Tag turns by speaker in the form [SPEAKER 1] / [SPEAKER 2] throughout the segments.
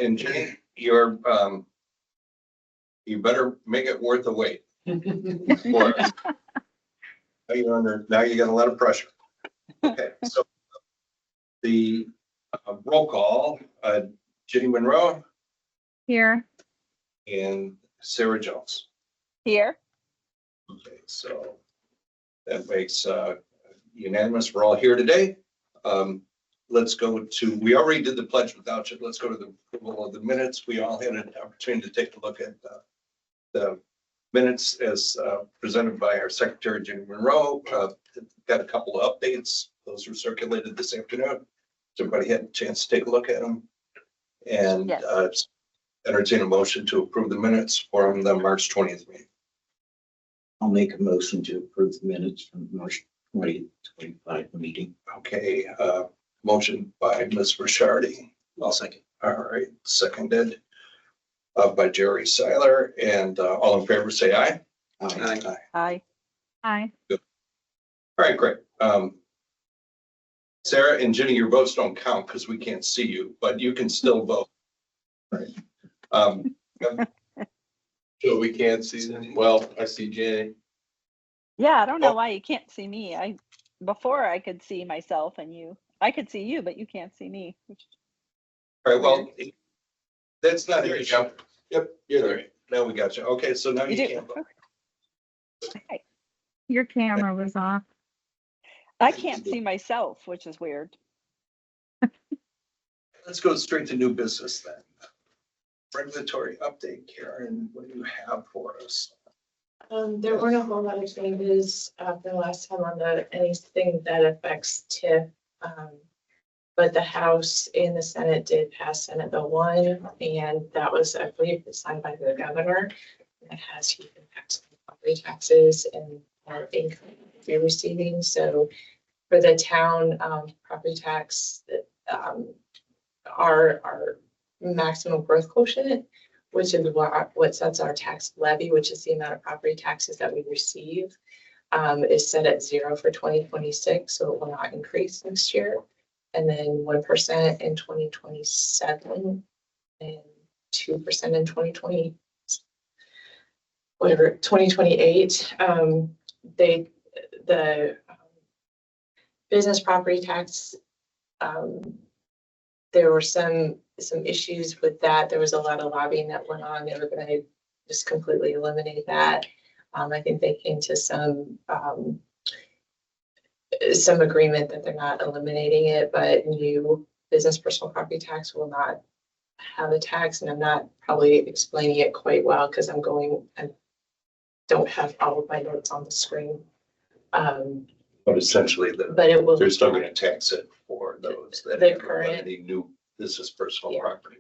[SPEAKER 1] and Jenny, you better make it worth the wait. For us. Now you got a lot of pressure. Okay, so the roll call, Jenny Monroe
[SPEAKER 2] Here.
[SPEAKER 1] and Sarah Jones.
[SPEAKER 2] Here.
[SPEAKER 1] Okay, so that makes unanimous. We're all here today. Let's go to, we already did the pledge without you. Let's go to the approval of the minutes. We all had an opportunity to take a look at the minutes as presented by our secretary, Jenny Monroe. Got a couple of updates. Those were circulated this afternoon. So everybody had a chance to take a look at them. And
[SPEAKER 2] Yes.
[SPEAKER 1] Entertain a motion to approve the minutes from the March 20th meeting.
[SPEAKER 3] I'll make a motion to approve the minutes from March 2025 meeting.
[SPEAKER 1] Okay, motion by Ms. Rishardi.
[SPEAKER 3] I'll second.
[SPEAKER 1] All right, seconded by Jerry Seiler, and all in favor say aye.
[SPEAKER 3] Aye.
[SPEAKER 2] Aye. Aye.
[SPEAKER 1] All right, great. Sarah and Jenny, your votes don't count because we can't see you, but you can still vote. Right.
[SPEAKER 4] So we can't see them. Well, I see Jenny.
[SPEAKER 2] Yeah, I don't know why you can't see me. Before I could see myself and you. I could see you, but you can't see me.
[SPEAKER 1] All right, well, that's not
[SPEAKER 4] There
[SPEAKER 1] an
[SPEAKER 4] you
[SPEAKER 1] issue.
[SPEAKER 4] go. Yep, you're there.
[SPEAKER 1] Now we got you. Okay, so now you
[SPEAKER 2] You
[SPEAKER 1] can't
[SPEAKER 2] do.
[SPEAKER 1] vote.
[SPEAKER 2] Okay.
[SPEAKER 5] Your camera was off.
[SPEAKER 2] I can't see myself, which is weird.
[SPEAKER 1] Let's go straight to new business then. Regulatory update, Karen, what do you have for us?
[SPEAKER 6] There weren't a whole lot of changes the last time on anything that affects TIF. But the House and the Senate did pass Senate Bill 1, and that was, I believe, signed by the governor. It has huge impacts on property taxes and our income we're receiving. So for the town, property tax, our maximum growth quotient, which is what sets our tax levy, which is the amount of property taxes that we receive, is set at 0 for 2026, so it will not increase next year. And then 1% in 2027 and 2% in 2028. The business property tax, there were some issues with that. There was a lot of lobbying that went on. They were going to just completely eliminate that. I think they came to some agreement that they're not eliminating it, but new business personal property tax will not have a tax. And I'm not probably explaining it quite well because I don't have all of my notes on the screen.
[SPEAKER 1] But essentially,
[SPEAKER 6] But it will.
[SPEAKER 1] they're still going to tax it for those that
[SPEAKER 6] The
[SPEAKER 1] have
[SPEAKER 6] current-
[SPEAKER 1] any new business personal
[SPEAKER 6] Yeah.
[SPEAKER 1] property.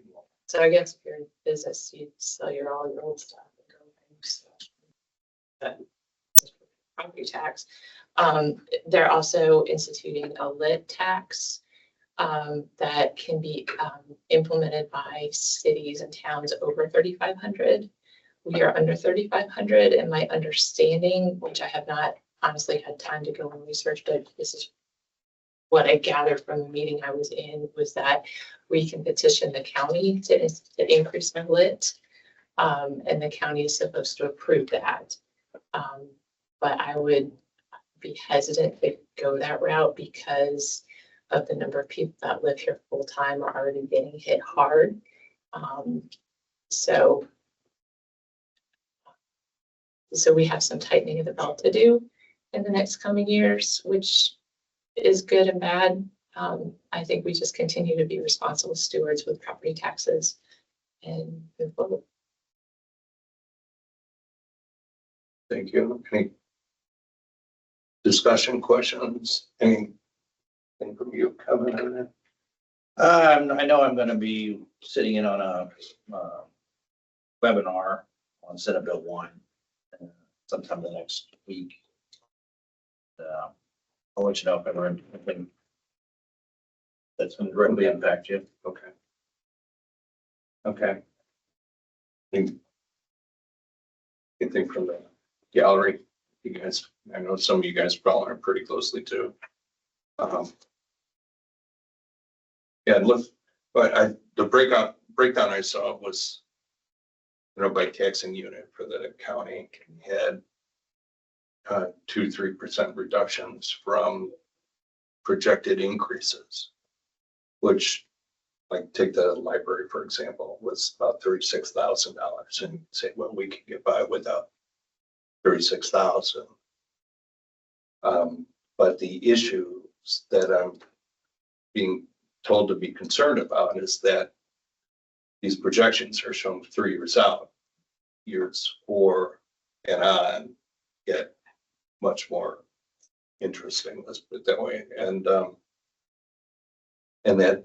[SPEAKER 6] So I guess if you're in business, you'd sell all your old stuff and go and stuff. But property tax. They're also instituting a lit tax that can be implemented by cities and towns over 3,500. We are under 3,500, and my understanding, which I have not honestly had time to go and research, but this is what I gathered from the meeting I was in, was that we can petition the county to increase our lit, and the county is supposed to approve that. But I would be hesitant to go that route because of the number of people that live here full time are already getting hit hard. So we have some tightening of the belt to do in the next coming years, which is good and bad. I think we just continue to be responsible stewards with property taxes and move forward.
[SPEAKER 1] Thank you. Any discussion, questions? Anything from you, Kevin, on that?
[SPEAKER 3] I know I'm gonna be sitting in on a webinar on Senate Bill 1 sometime the next week. I'll let you know if ever anything that's going to directly impact you.
[SPEAKER 1] Okay. Okay. Anything from the gallery? You guys, I know some of you guys probably are pretty closely too. Yeah, look, but the breakdown I saw was, by taxing unit for the county had 2-3% reductions from projected increases, which, like, take the library, for example, was about $36,000. And you'd say, well, we could get by without 36,000. But the issues that I'm being told to be concerned about is that these projections are shown 3 years out. Years 4 and on get much more interesting, let's put it that way. And that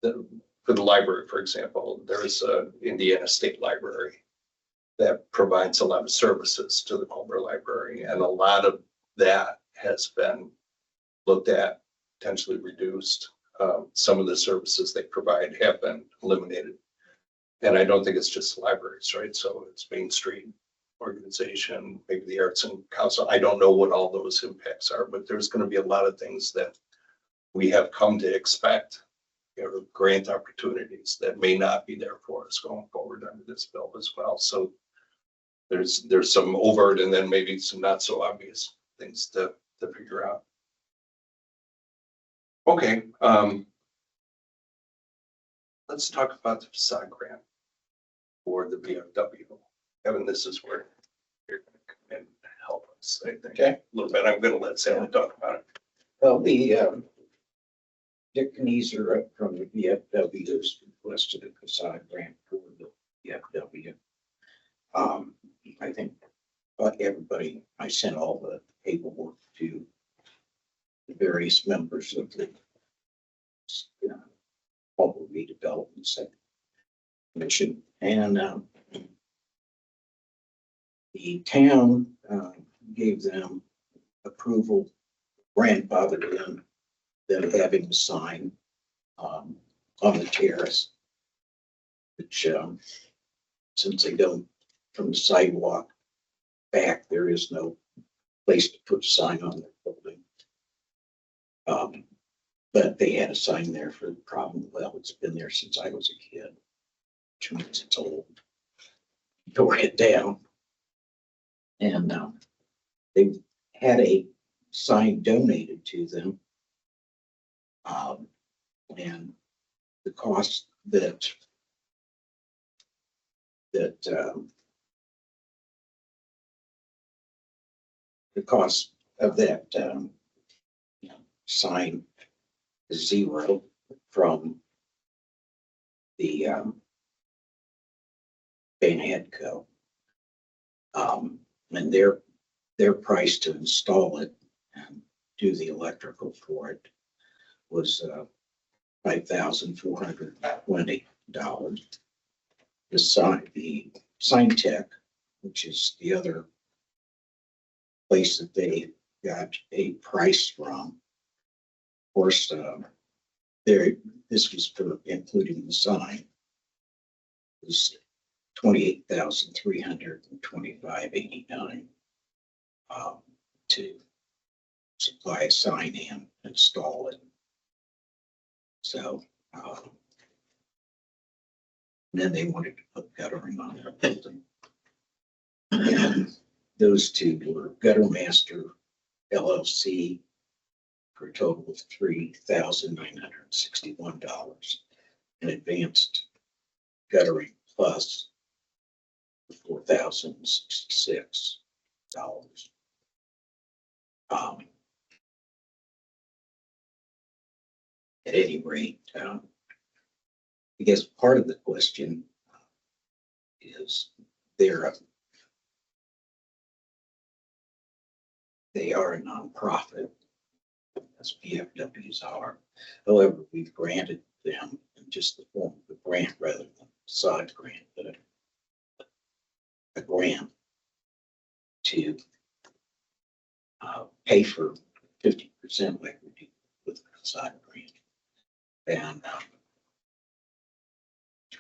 [SPEAKER 1] for the library, for example, there is a Indiana State Library that provides a lot of services to the Culver Library, and a lot of that has been looked at, potentially reduced. Some of the services they provide have been eliminated. And I don't think it's just libraries, right? So it's Main Street organization, maybe the Arts and Council. I don't know what all those impacts are, but there's going to be a lot of things that we have come to expect, grant opportunities that may not be there for us going forward under this bill as well. So there's some overt and then maybe some not so obvious things to figure out. Okay, let's talk about the facade grant for the VFW. Kevin, this is where you're going to come in and help us, I think.
[SPEAKER 3] Okay.
[SPEAKER 1] A little bit. I'm going to let Sally talk about it.
[SPEAKER 3] Well, the Dick Kneeser from the VFW has requested a facade grant for the VFW. I think everybody, I sent all the paperwork to the various members of the Culver Redevelopment Commission, and the town gave them approval, grandfathered in them having a sign on the terrace, which since they don't, from the sidewalk back, there is no place to put a sign on their building. But they had a sign there for the problem. Well, it's been there since I was a kid, which means it's old. Tore it down. And they had a sign donated to them. And the cost the cost of that sign is zero from the Van Hadco. And their price to install it and do the electrical for it was $5,420. The sign tech, which is the other place that they got a price from. Of course, this was for including the sign. It was $28,325.89 to supply a sign and install it. So then they wanted to put guttering on their building. And those two were Gutter Master LLC for a total of $3,961, and Advanced Guttering Plus $4,066. At any rate, I guess part of the question is they are a nonprofit, as PFWs are. However, we've granted them in just the form of a grant rather than a facade grant, but a grant to pay for 50% like we do with the facade grant. And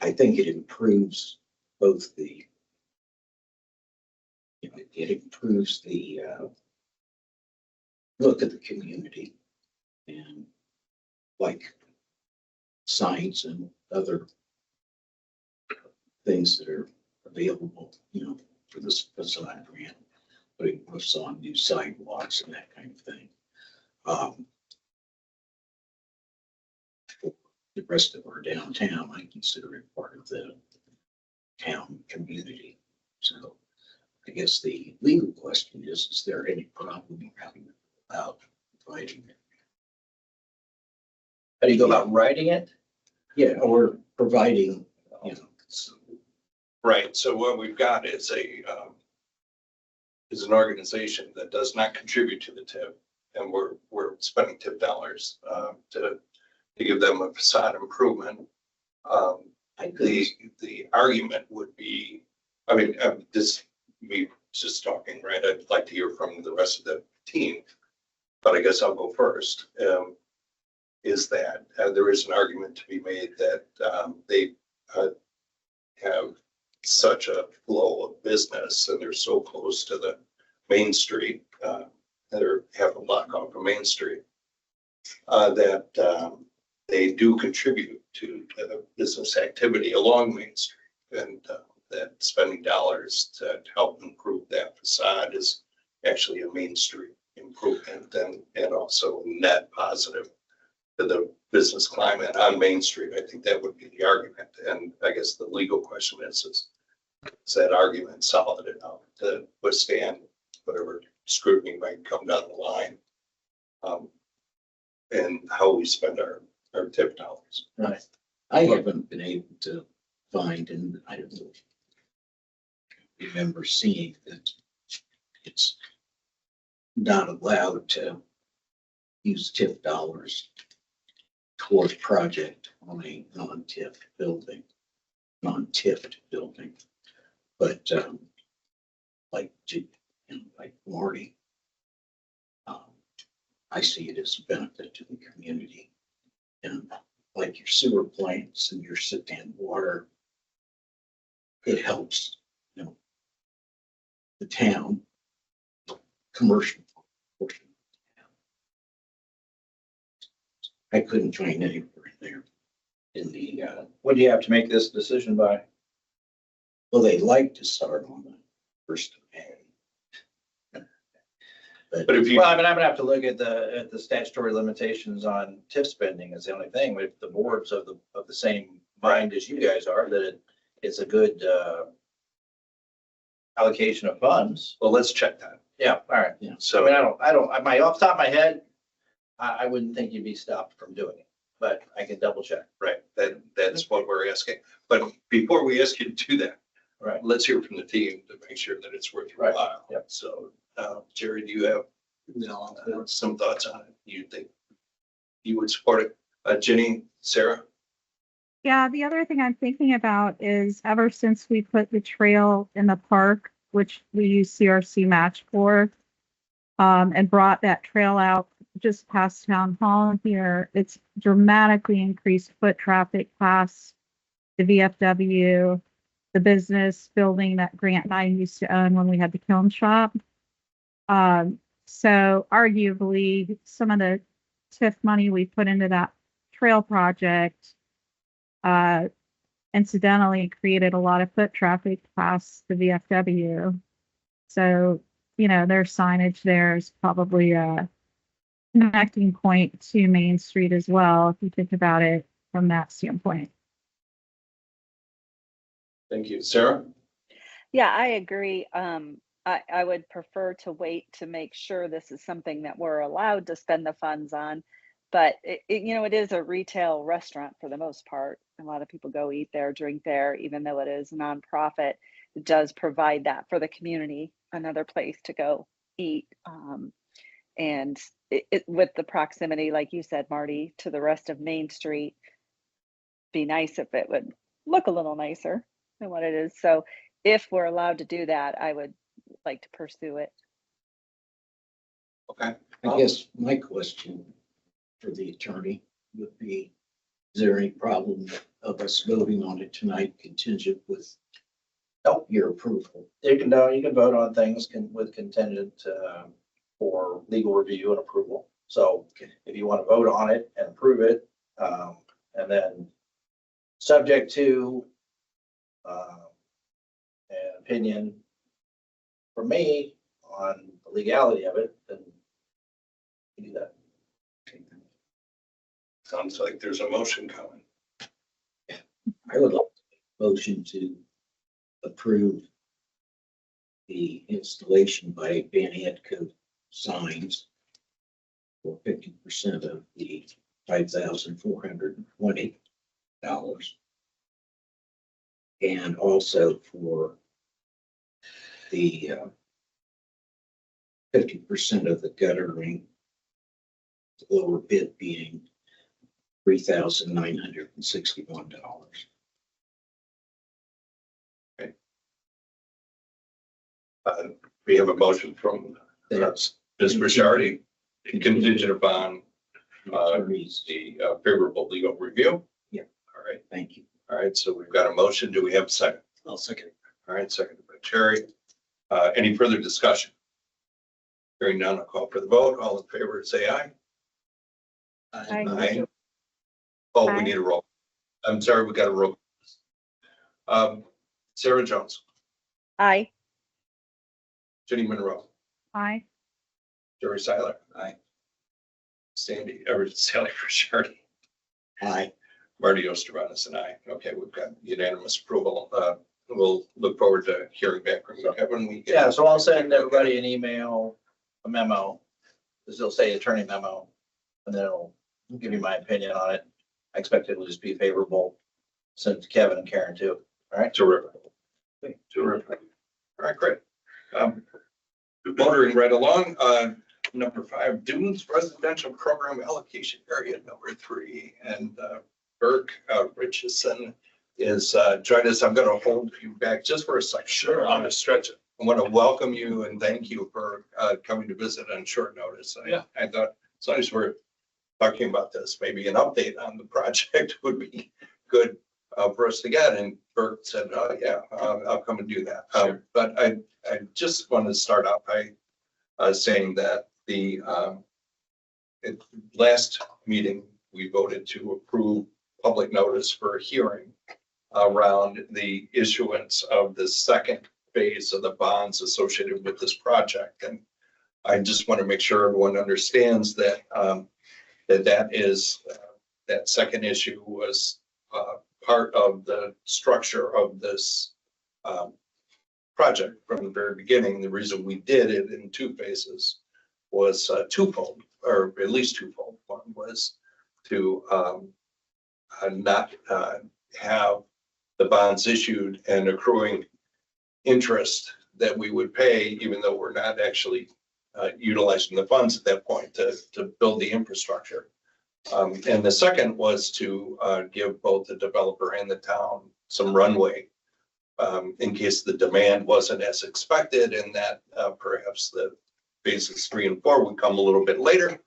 [SPEAKER 3] I think it improves both it improves the look at the community, and like signs and other things that are available, for this facade grant, putting roofs on, new sidewalks and that kind of thing. For the rest of our downtown, I consider it part of the town community. So I guess the legal question is there any problem about providing it?
[SPEAKER 7] How do you go about writing it?
[SPEAKER 3] Yeah, or providing,
[SPEAKER 1] Right, so what we've got is is an organization that does not contribute to the TIP, and we're spending TIP dollars to give them a facade improvement.
[SPEAKER 3] I could,
[SPEAKER 1] The argument would be, I mean, this, me just talking, right? I'd like to hear from the rest of the team, but I guess I'll go first. Is that there is an argument to be made that they have such a flow of business and they're so close to the main street, that have a block off of Main Street, that they do contribute to business activity along Main Street, and that spending dollars to help improve that facade is actually a Main Street improvement and also net positive to the business climate on Main Street. I think that would be the argument. And I guess the legal question is that argument solid enough to withstand whatever scrutiny might come down the line? And how we spend our TIP dollars.
[SPEAKER 3] right. I haven't been able to find, and I don't know, remember seeing that it's not allowed to use TIF dollars toward project on a non-TIF building, non-TIFed building. But like Marty, I see it as a benefit to the community. And like your sewer plants and your sit-down water, it helps, the town, commercial portion. I couldn't find anywhere in there in the,
[SPEAKER 7] When do you have to make this decision by?
[SPEAKER 3] well, they like to start on the 1st of May.
[SPEAKER 1] But if you,
[SPEAKER 7] Well, I mean, I'm gonna have to look at the statutory limitations on TIF spending is the only thing. If the board's of the same mind as you guys are, that it's a good allocation of funds.
[SPEAKER 1] well, let's check that.
[SPEAKER 7] Yeah, all right.
[SPEAKER 3] Yeah.
[SPEAKER 7] So I mean, I don't, off the top of my head, I wouldn't think you'd be stopped from doing it, but I can double check.
[SPEAKER 1] Right, that's what we're asking. But before we ask you to do that,
[SPEAKER 7] Right.
[SPEAKER 1] let's hear from the team to make sure that it's worth your
[SPEAKER 7] Right,
[SPEAKER 1] while.
[SPEAKER 7] yep.
[SPEAKER 1] So, Jerry, do you have some thoughts on it? You think you would support it? Jenny, Sarah?
[SPEAKER 5] Yeah, the other thing I'm thinking about is ever since we put the trail in the park, which we use CRC match for, and brought that trail out just past town hall here, it's dramatically increased foot traffic past the VFW, the business building that Grant and I used to own when we had the kiln shop. So arguably some of the TIF money we put into that trail project incidentally created a lot of foot traffic past the VFW. So, their signage there is probably a connecting point to Main Street as well, if you think about it from that standpoint.
[SPEAKER 1] Thank you. Sarah?
[SPEAKER 2] Yeah, I agree. I would prefer to wait to make sure this is something that we're allowed to spend the funds on. But it is a retail restaurant for the most part. A lot of people go eat there, drink there, even though it is a nonprofit. It does provide that for the community, another place to go eat. And with the proximity, like you said, Marty, to the rest of Main Street, be nice if it would look a little nicer than what it is. So if we're allowed to do that, I would like to pursue it.
[SPEAKER 1] Okay.
[SPEAKER 3] I guess my question for the attorney would be, is there any problem of us voting on it tonight contingent with your approval?
[SPEAKER 7] You can vote on things with contingent for legal review and approval. So if you want to vote on it and approve it, and then subject to an opinion from me on the legality of it, then we do that.
[SPEAKER 1] Sounds like there's a motion coming.
[SPEAKER 3] I would like a motion to approve the installation by Van Etco Signs for 50% of the $5,420. And also for the 50% of the guttering, the lower bid being $3,961.
[SPEAKER 1] We have a motion from
[SPEAKER 3] That's
[SPEAKER 1] Ms. Rishardi, contingent upon
[SPEAKER 3] attorneys.
[SPEAKER 1] the favorable legal review.
[SPEAKER 3] Yeah.
[SPEAKER 1] All right.
[SPEAKER 3] Thank you.
[SPEAKER 1] All right. So we've got a motion. Do we have a second?
[SPEAKER 3] I'll second.
[SPEAKER 1] All right. Seconded by Terry. Any further discussion? Hearing none, I'll call for the vote. All in favor, say aye.
[SPEAKER 2] Aye.
[SPEAKER 1] Oh, we
[SPEAKER 5] Aye.
[SPEAKER 1] need a roll. I'm sorry, we got a roll. Sarah Jones,
[SPEAKER 2] Aye.
[SPEAKER 1] Jenny Monroe,
[SPEAKER 5] Aye.
[SPEAKER 1] Jerry Seiler. Aye. Sally Rishardi,
[SPEAKER 3] Aye.
[SPEAKER 1] Marty Oosterbaan is an aye. Okay, we've got unanimous approval. We'll look forward to hearing back from you, Kevin.
[SPEAKER 7] Yeah, so I'll send everybody an email, a memo, because it'll say attorney memo, and then it'll give you my opinion on it. I expect it will just be favorable, send it to Kevin and Karen too. All right.
[SPEAKER 1] Terrific. Terrific. All right, great. Motoring right along, number 5, Dunes Residential Program Allocation Area number 3. And Burke Richardson is joined us. I'm going to hold you back just for a second.
[SPEAKER 8] Sure, I'm gonna stretch it.
[SPEAKER 1] I want to welcome you and thank you for coming to visit on short notice. I thought as long as we're talking about this, maybe an update on the project would be good for us to get. And Burke said, oh, yeah, I'll come and do that.
[SPEAKER 8] Sure.
[SPEAKER 1] But I just want to start out by saying that the last meeting, we voted to approve public notice for a hearing around the issuance of the second phase of the bonds associated with this project. And I just want to make sure everyone understands that that second issue was part of the structure of this project from the very beginning. The reason we did it in 2 phases was twofold, or at least twofold. One was to not have the bonds issued and accruing interest that we would pay, even though we're not actually utilizing the funds at that point to build the infrastructure. And the second was to give both the developer and the town some runway in case the demand wasn't as expected, and that perhaps the phases 3 and 4 would come a little bit later.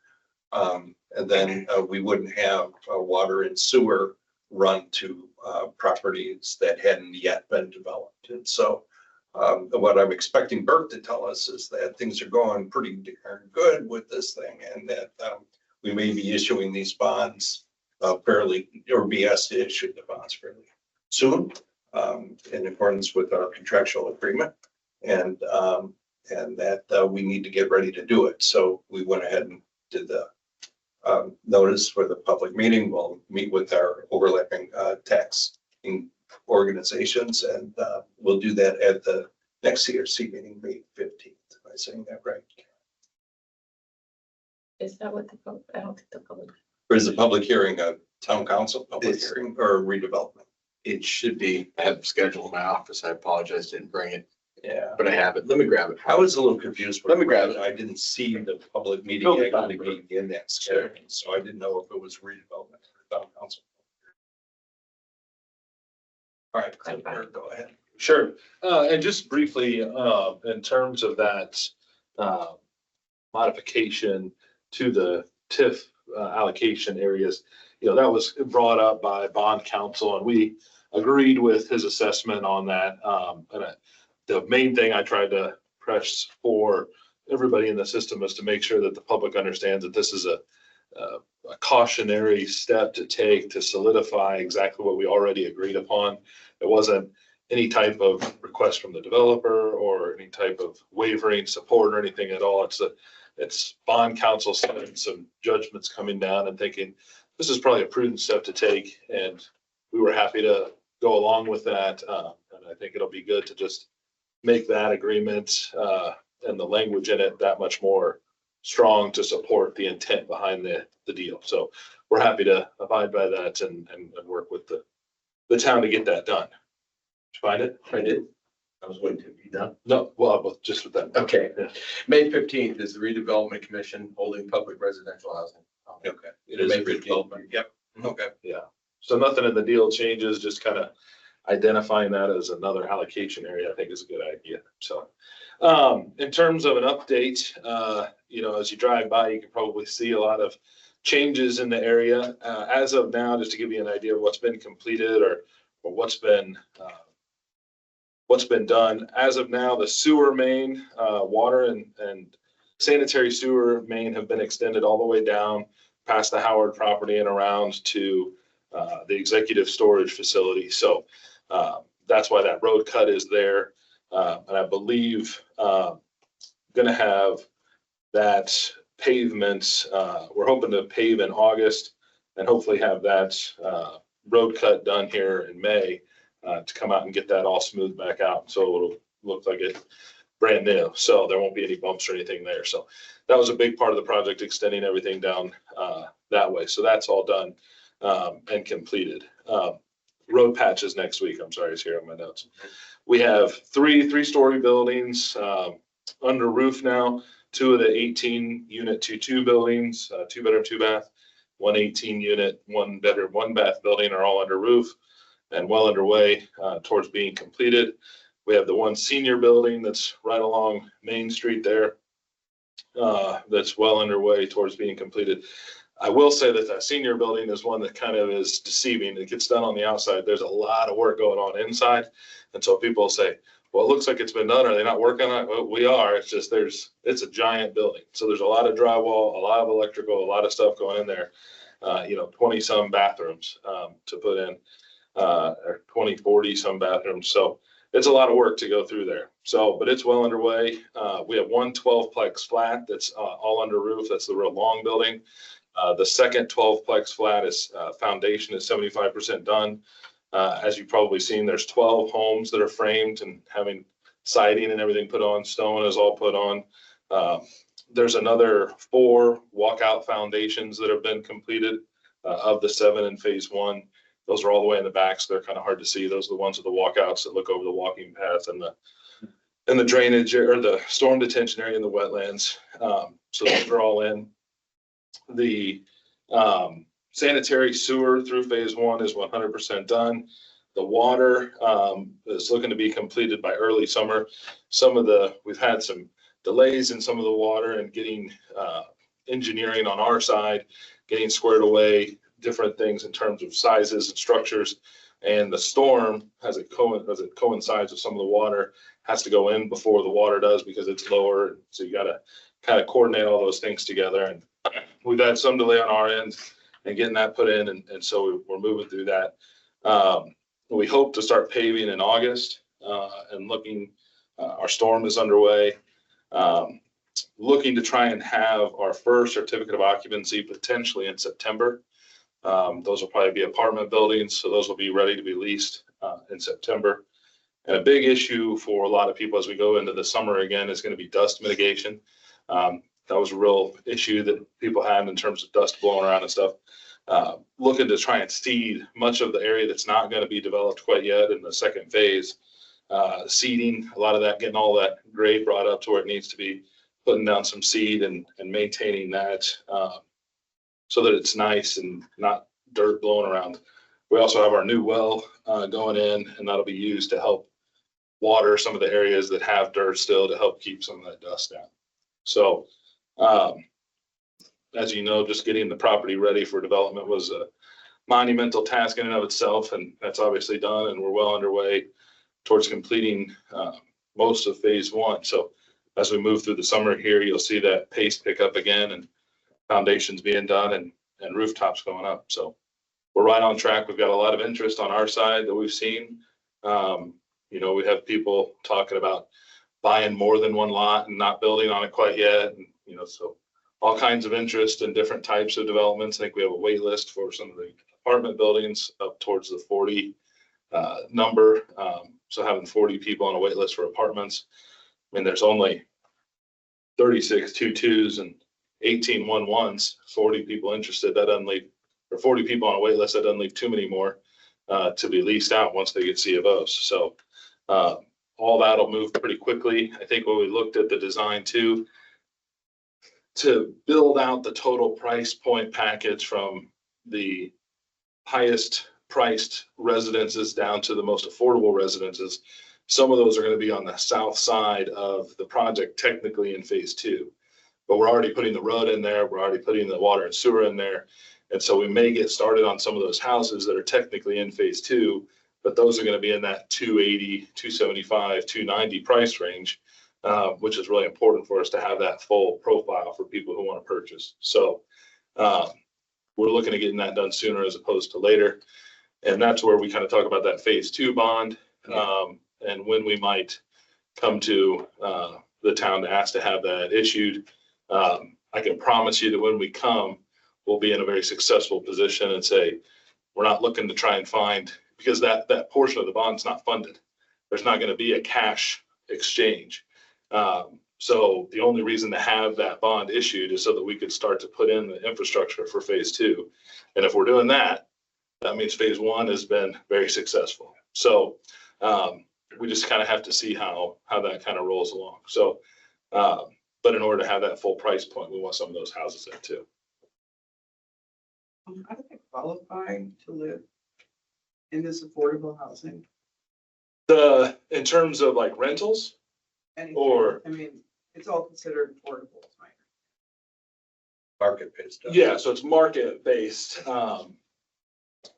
[SPEAKER 1] And then we wouldn't have water and sewer run to properties that hadn't yet been developed. And so what I'm expecting Burke to tell us is that things are going pretty darn good with this thing, and that we may be issuing these bonds fairly, or be asked to issue the bonds fairly soon, in accordance with our contractual agreement, and that we need to get ready to do it. So we went ahead and did the notice for the public meeting. We'll meet with our overlapping tax organizations, and we'll do that at the next CRC meeting, May 15th. Am I saying that right?
[SPEAKER 6] Is that what I don't think the public.
[SPEAKER 1] Or is the public hearing a town council public
[SPEAKER 4] It's-
[SPEAKER 1] hearing or redevelopment?
[SPEAKER 4] It should be, I have it scheduled in my office. I apologize, didn't bring it,
[SPEAKER 1] Yeah.
[SPEAKER 4] but I have it. Let me grab it.
[SPEAKER 1] I was a little confused.
[SPEAKER 4] Let me grab it.
[SPEAKER 1] I didn't see the public meeting
[SPEAKER 4] Totally fine,
[SPEAKER 1] actually
[SPEAKER 4] bro.
[SPEAKER 1] being in that schedule, so I didn't know if it was redevelopment or town council. All right, go ahead.
[SPEAKER 8] Sure. And just briefly, in terms of that modification to the TIF allocation areas, that was brought up by bond counsel, and we agreed with his assessment on that. The main thing I tried to press for everybody in the system is to make sure that the public understands that this is a cautionary step to take to solidify exactly what we already agreed upon. It wasn't any type of request from the developer or any type of wavering support or anything at all. It's bond counsel setting some judgments coming down and thinking, this is probably a prudent step to take. And we were happy to go along with that. And I think it'll be good to just make that agreement and the language in it that much more strong to support the intent behind the deal. So we're happy to abide by that and work with the town to get that done. Did you find it?
[SPEAKER 4] I did. I was waiting to be done.
[SPEAKER 8] No, well, just with that.
[SPEAKER 4] Okay. May 15th is the Redevelopment Commission holding public residential housing.
[SPEAKER 1] Okay.
[SPEAKER 8] It is
[SPEAKER 4] May
[SPEAKER 8] redevelopment.
[SPEAKER 1] Yep. Okay.
[SPEAKER 8] Yeah. So nothing in the deal changes, just kind of identifying that as another allocation area, I think is a good idea. So, in terms of an update, as you drive by, you can probably see a lot of changes in the area. As of now, just to give you an idea of what's been completed or what's been done. As of now, the sewer main, water and sanitary sewer main have been extended all the way down past the Howard property and around to the executive storage facility. So that's why that road cut is there. And I believe going to have that pavement. We're hoping to pave in August and hopefully have that road cut done here in May to come out and get that all smoothed back out. So it'll look like it's brand new. So there won't be any bumps or anything there. So that was a big part of the project, extending everything down that way. So that's all done and completed. Road patches next week. I'm sorry, it's here on my notes. We have three-story buildings under roof now. 2 of the 18-unit 2-2 buildings, 2-bedroom, 2-bath, 1 18-unit, 1-bedroom, 1-bath building are all under roof and well underway towards being completed. We have the 1 senior building that's right along Main Street there that's well underway towards being completed. I will say that senior building is one that kind of is deceiving. It gets done on the outside. There's a lot of work going on inside. And so people say, well, it looks like it's been done. Are they not working on it? Well, we are. It's just it's a giant building. So there's a lot of drywall, a lot of electrical, a lot of stuff going in there. 20 some bathrooms to put in, or 20, 40 some bathrooms. So it's a lot of work to go through there. So, but it's well underway. We have 1 12-plex flat that's all under roof. That's the real long building. The second 12-plex flat is foundation is 75% done. As you've probably seen, there's 12 homes that are framed and having siding and everything put on. Stone is all put on. There's another 4 walkout foundations that have been completed of the 7 in phase 1. Those are all the way in the back, so they're kind of hard to see. Those are the ones with the walkouts that look over the walking path and the drainage or the storm detention area in the wetlands. So those are all in. The sanitary sewer through phase 1 is 100% done. The water is looking to be completed by early summer. We've had some delays in some of the water and getting engineering on our side, getting squared away, different things in terms of sizes and structures. And the storm, as it coincides with some of the water, has to go in before the water does because it's lower. So you got to kind of coordinate all those things together. And we've had some delay on our end and getting that put in. And so we're moving through that. We hope to start paving in August and our storm is underway. Looking to try and have our first certificate of occupancy potentially in September. Those will probably be apartment buildings, so those will be ready to be leased in September. And a big issue for a lot of people as we go into the summer again is going to be dust mitigation. That was a real issue that people had in terms of dust blowing around and stuff. Looking to try and seed much of the area that's not going to be developed quite yet in the second phase. Seeding, a lot of that, getting all that grade brought up to where it needs to be, putting down some seed and maintaining that so that it's nice and not dirt blowing around. We also have our new well going in, and that'll be used to help water some of the areas that have dirt still to help keep some of that dust down. So, as you know, just getting the property ready for development was a monumental task in and of itself, and that's obviously done, and we're well underway towards completing most of phase 1. So as we move through the summer here, you'll see that pace pick up again and foundations being done and rooftops going up. So we're right on track. We've got a lot of interest on our side that we've seen. You know, we have people talking about buying more than one lot and not building on it quite yet. And, you know, so all kinds of interest in different types of developments. I think we have a wait list for some of the apartment buildings up towards the 40 number. So having 40 people on a wait list for apartments, I mean, there's only 36 2-2s and 18 1-1s, 40 people interested. That doesn't leave, or 40 people on a wait list, that doesn't leave too many more to be leased out once they get C of Os. So all that'll move pretty quickly. I think when we looked at the design too, to build out the total price point package from the highest priced residences down to the most affordable residences, some of those are going to be on the south side of the project, technically in phase 2. But we're already putting the road in there. We're already putting the water and sewer in there. And so we may get started on some of those houses that are technically in phase 2, but those are going to be in that 280, 275, 290 price range, which is really important for us to have that full profile for people who want to purchase. So we're looking at getting that done sooner as opposed to later. And that's where we kind of talk about that phase 2 bond and when we might come to the town to ask to have that issued. I can promise you that when we come, we'll be in a very successful position and say, we're not looking to try and find, because that portion of the bond's not funded. There's not going to be a cash exchange. So the only reason to have that bond issued is so that we could start to put in the infrastructure for phase 2. And if we're doing that, that means phase 1 has been very successful. So we just kind of have to see how that kind of rolls along. So, but in order to have that full price point, we want some of those houses in too.
[SPEAKER 9] How do they qualify to live in this affordable housing?
[SPEAKER 8] In terms of like rentals,
[SPEAKER 9] Anything?
[SPEAKER 8] or
[SPEAKER 9] I mean, it's all considered affordable. Is my
[SPEAKER 1] Market-based.
[SPEAKER 8] yeah, so it's market based.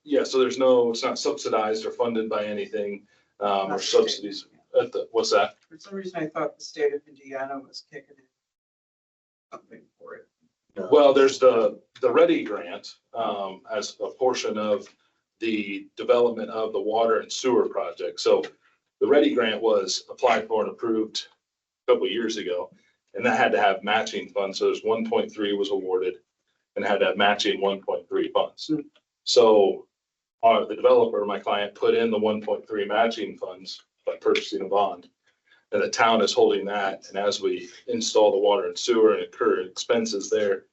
[SPEAKER 8] Yeah, so it's not subsidized or funded by anything or subsidies. What's that?
[SPEAKER 9] For some reason, I thought the state of Indiana was kicking in something for it.
[SPEAKER 8] Well, there's the Ready grant as a portion of the development of the water and sewer project. So the Ready grant was applied for and approved a couple of years ago, and that had to have matching funds. So there's 1.3 was awarded and had to have matching 1.3 funds. So the developer, my client, put in the 1.3 matching funds by purchasing a bond. And the town is holding that. And as we install the water and sewer and incur expenses there,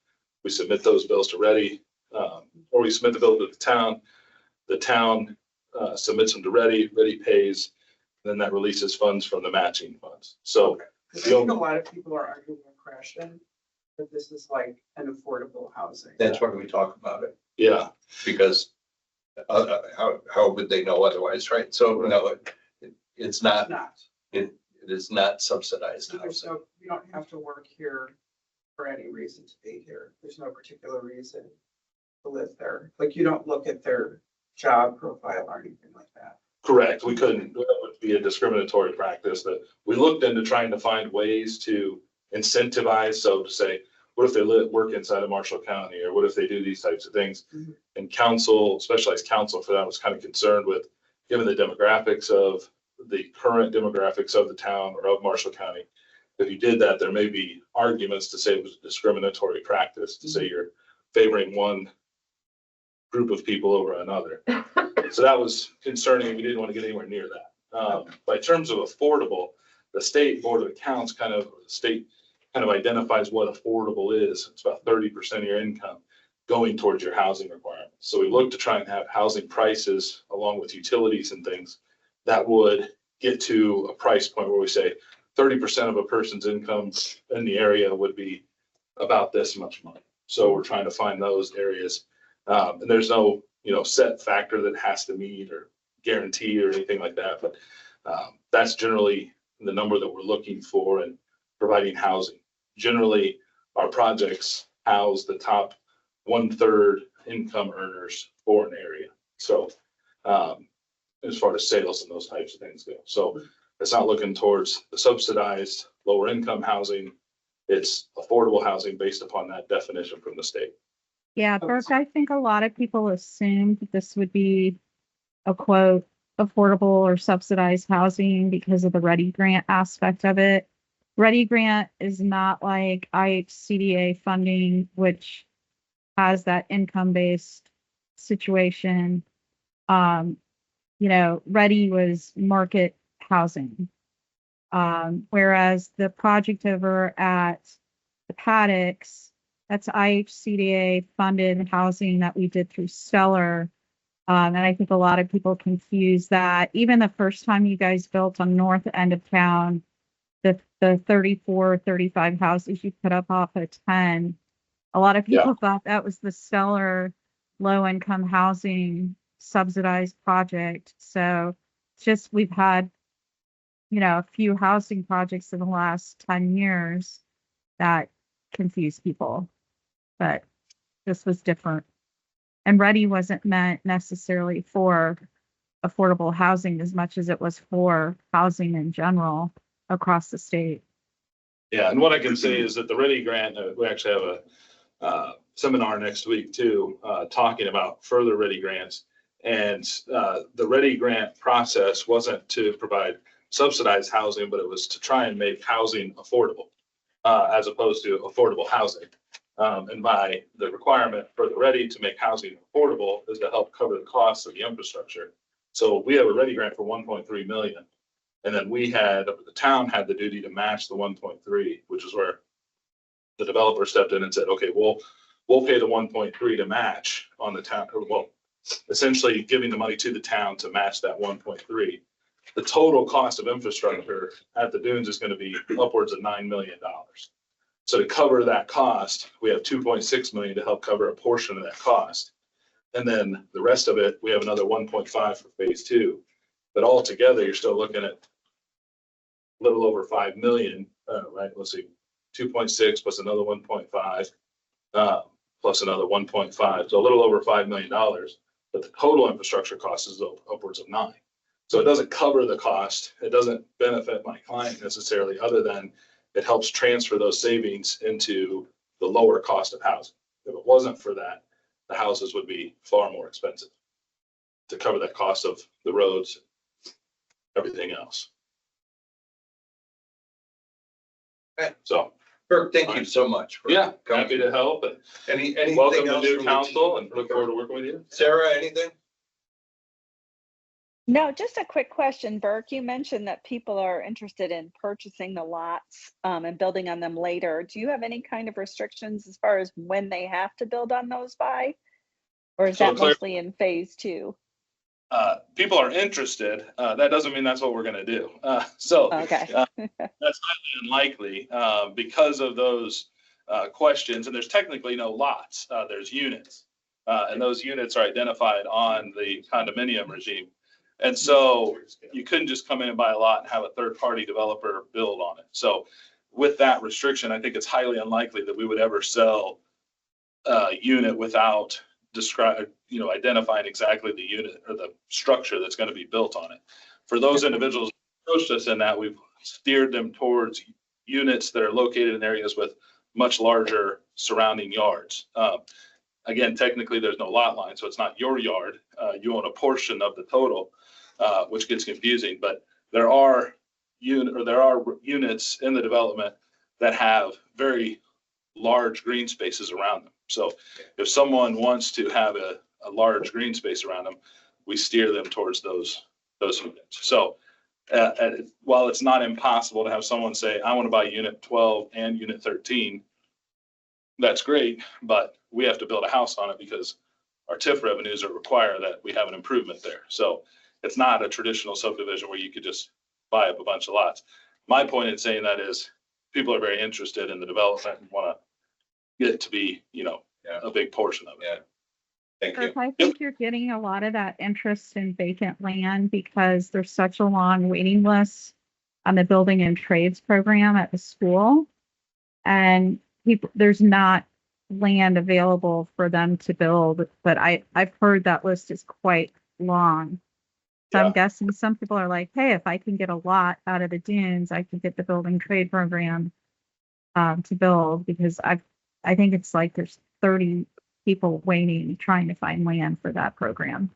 [SPEAKER 8] we submit those bills to Ready, or we submit the bill to the town. The town submits them to Ready, Ready pays, and then that releases funds from the matching funds. So
[SPEAKER 9] I think a lot of people are under the impression that this is like an affordable housing.
[SPEAKER 1] That's why we talk about it,
[SPEAKER 8] yeah,
[SPEAKER 1] because how would they know otherwise, right? So no, it's not,
[SPEAKER 9] Not.
[SPEAKER 1] it is not subsidized
[SPEAKER 9] So there's
[SPEAKER 1] housing.
[SPEAKER 9] no, you don't have to work here for any reason to be here. There's no particular reason to live there. Like you don't look at their job profile or anything like that.
[SPEAKER 8] correct. We couldn't, that would be a discriminatory practice that we looked into trying to find ways to incentivize. So to say, what if they work inside of Marshall County, or what if they do these types of things?
[SPEAKER 9] Mhm.
[SPEAKER 8] And council, specialized counsel for that, was kind of concerned with, given the demographics of the current demographics of the town or of Marshall County, if you did that, there may be arguments to say it was a discriminatory practice, to say you're favoring one group of people over another. So that was concerning. We didn't want to get anywhere near that. By terms of affordable, the state board of accounts identifies what affordable is. It's about 30% of your income going towards your housing requirements. So we look to try and have housing prices along with utilities and things that would get to a price point where we say 30% of a person's income in the area would be about this much money. So we're trying to find those areas. And there's no, set factor that has to meet or guarantee or anything like that. But that's generally the number that we're looking for in providing housing. Generally, our projects house the top 1/3 income earners for an area. So as far as sales and those types of things go. So it's not looking towards the subsidized lower income housing. It's affordable housing based upon that definition from the state.
[SPEAKER 5] Yeah, Burke, I think a lot of people assumed this would be a quote affordable or subsidized housing because of the Ready Grant aspect of it. Ready Grant is not like IHCDA funding, which has that income-based situation. Ready was market housing. Whereas the project over at the Paddocks, that's IHCDA funded housing that we did through Stellar. And I think a lot of people confuse that. Even the first time you guys built on north end of town, the 34, 35 houses you put up off of 10, a lot of people thought that was the Stellar low-income housing subsidized project. So it's just we've had, a few housing projects in the last 10 years that confuse people. But this was different. And Ready wasn't meant necessarily for affordable housing as much as it was for housing in general across the state.
[SPEAKER 8] Yeah, and what I can say is that the Ready Grant, we actually have a seminar next week too, talking about further Ready Grants. And the Ready Grant process wasn't to provide subsidized housing, but it was to try and make housing affordable, as opposed to affordable housing. And by the requirement for the Ready to make housing affordable is to help cover the costs of the infrastructure. So we have a Ready Grant for 1.3 million. And then the town had the duty to match the 1.3, which is where the developer stepped in and said, okay, we'll pay the 1.3 to match on the town, essentially giving the money to the town to match that 1.3. The total cost of infrastructure at the dunes is going to be upwards of $9 million. So to cover that cost, we have 2.6 million to help cover a portion of that cost. And then the rest of it, we have another 1.5 for phase 2. But altogether, you're still looking at a little over 5 million, right? Let's see, 2.6 plus another 1.5, plus another 1.5. So a little over $5 million. But the total infrastructure cost is upwards of 9. So it doesn't cover the cost. It doesn't benefit my client necessarily, other than it helps transfer those savings into the lower cost of housing. If it wasn't for that, the houses would be far more expensive to cover that cost of the roads, everything else.
[SPEAKER 1] Okay.
[SPEAKER 8] So,
[SPEAKER 1] Kirk, thank you so much. for
[SPEAKER 8] yeah,
[SPEAKER 1] coming.
[SPEAKER 8] happy to help. And
[SPEAKER 1] Anything
[SPEAKER 8] welcome to
[SPEAKER 1] else
[SPEAKER 8] new
[SPEAKER 1] from the
[SPEAKER 8] council
[SPEAKER 1] team?
[SPEAKER 8] and look forward to working with you.
[SPEAKER 1] Sarah, anything?
[SPEAKER 2] No, just a quick question, Burke. You mentioned that people are interested in purchasing the lots and building on them later. Do you have any kind of restrictions as far as when they have to build on those by? Or is that mostly in phase 2?
[SPEAKER 8] People are interested. That doesn't mean that's what we're going to do. Okay. That's highly unlikely because of those questions. And there's technically no lots. There's units. And those units are identified on the condominium regime. And so you couldn't just come in and buy a lot and have a third-party developer build on it. So with that restriction, I think it's highly unlikely that we would ever sell a unit without identifying exactly the unit or the structure that's going to be built on it. For those individuals who approached us in that, we've steered them towards units that are located in areas with much larger surrounding yards. Again, technically, there's no lot line, so it's not your yard. You own a portion of the total, which gets confusing. But there are units in the development that have very large green spaces around them. So if someone wants to have a large green space around them, we steer them towards those units. So while it's not impossible to have someone say, I want to buy unit 12 and unit 13, that's great, but we have to build a house on it because our TIF revenues require that we have an improvement there. So it's not a traditional subdivision where you could just buy up a bunch of lots. My point in saying that is people are very interested in the development and want to get it to be, a big portion of it.
[SPEAKER 1] Yeah. Thank you.
[SPEAKER 5] I think you're getting a lot of that interest in vacant land because there's such a long waiting list on the building and trades program at the school. And there's not land available for them to build, but I've heard that list is quite long. So I'm guessing some people are like, hey, if I can get a lot out of the dunes, I can get the building trade program to build, because I think it's like there's 30 people waiting, trying to find land for that program.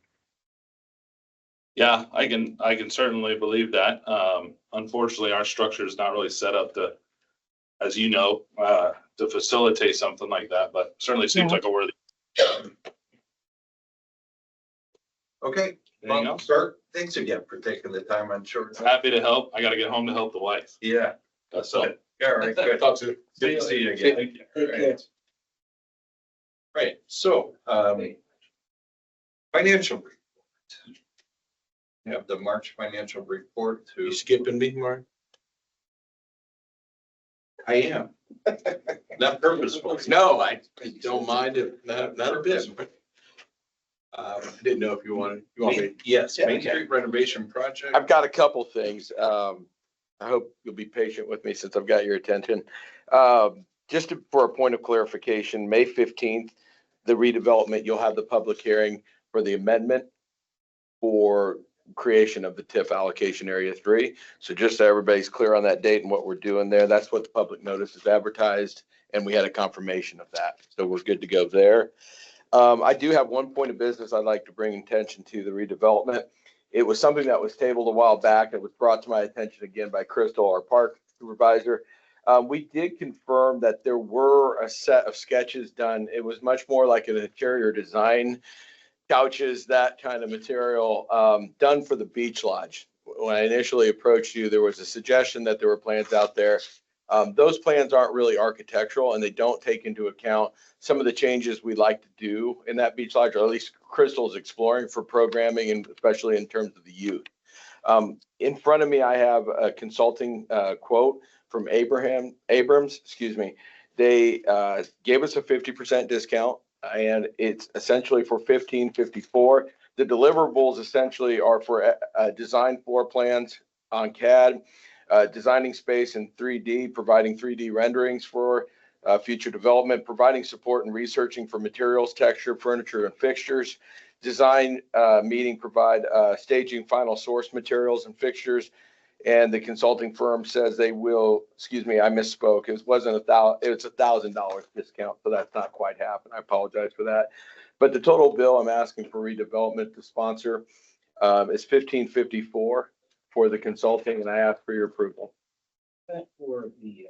[SPEAKER 8] Yeah, I can certainly believe that. Unfortunately, our structure is not really set up to, as you know, to facilitate something like that, but certainly seems
[SPEAKER 5] Yeah.
[SPEAKER 8] like a worthy.
[SPEAKER 1] Okay.
[SPEAKER 8] Anything
[SPEAKER 1] Well,
[SPEAKER 8] else?
[SPEAKER 1] Bert, thanks again for taking the time on short.
[SPEAKER 8] Happy to help. I gotta get home to help the wife.
[SPEAKER 1] Yeah.
[SPEAKER 8] So.
[SPEAKER 1] All right, good.
[SPEAKER 8] Talk soon.
[SPEAKER 1] Good to see you again.
[SPEAKER 8] Thank you.
[SPEAKER 3] Take care.
[SPEAKER 1] Right, so, financial report. We have the March financial report to.
[SPEAKER 4] You skipping me, Mark?
[SPEAKER 1] I am. Not purposeful.
[SPEAKER 4] No, I don't mind it, not a bit. I didn't know if you wanted, me.
[SPEAKER 1] Yes,
[SPEAKER 4] Yeah,
[SPEAKER 1] Main
[SPEAKER 4] okay.
[SPEAKER 1] Street renovation project.
[SPEAKER 10] I've got a couple things. I hope you'll be patient with me since I've got your attention. For a point of clarification, May 15th, the redevelopment, you'll have the public hearing for the amendment for creation of the TIF allocation area 3. So just so everybody's clear on that date and what we're doing there, that's what the public notice is advertised, and we had a confirmation of that. So we're good to go there. I do have one point of business I'd like to bring attention to, the redevelopment. It was something that was tabled a while back. It was brought to my attention again by Crystal, our park supervisor. We did confirm that there were a set of sketches done. It was much more like an interior design, couches, that kind of material, done for the beach lodge. When I initially approached you, there was a suggestion that there were plans out there. Those plans aren't really architectural, and they don't take into account some of the changes we'd like to do in that beach lodge, or at least Crystal's exploring for programming, and especially in terms of the youth. In front of me, I have a consulting quote from Abrams, excuse me. They gave us a 50% discount, and it's essentially for $1,554. The deliverables essentially are for design floor plans on CAD, designing space in 3D, providing 3D renderings for future development, providing support and researching for materials, texture, furniture, and fixtures, design meeting, provide staging, final source materials and fixtures. And the consulting firm says they will, excuse me, I misspoke. It wasn't it's $1,000 discount, so that's not quite half, and I apologize for that. But the total bill I'm asking for redevelopment to sponsor is $1,554 for the consulting, and I ask for your approval.
[SPEAKER 3] That for the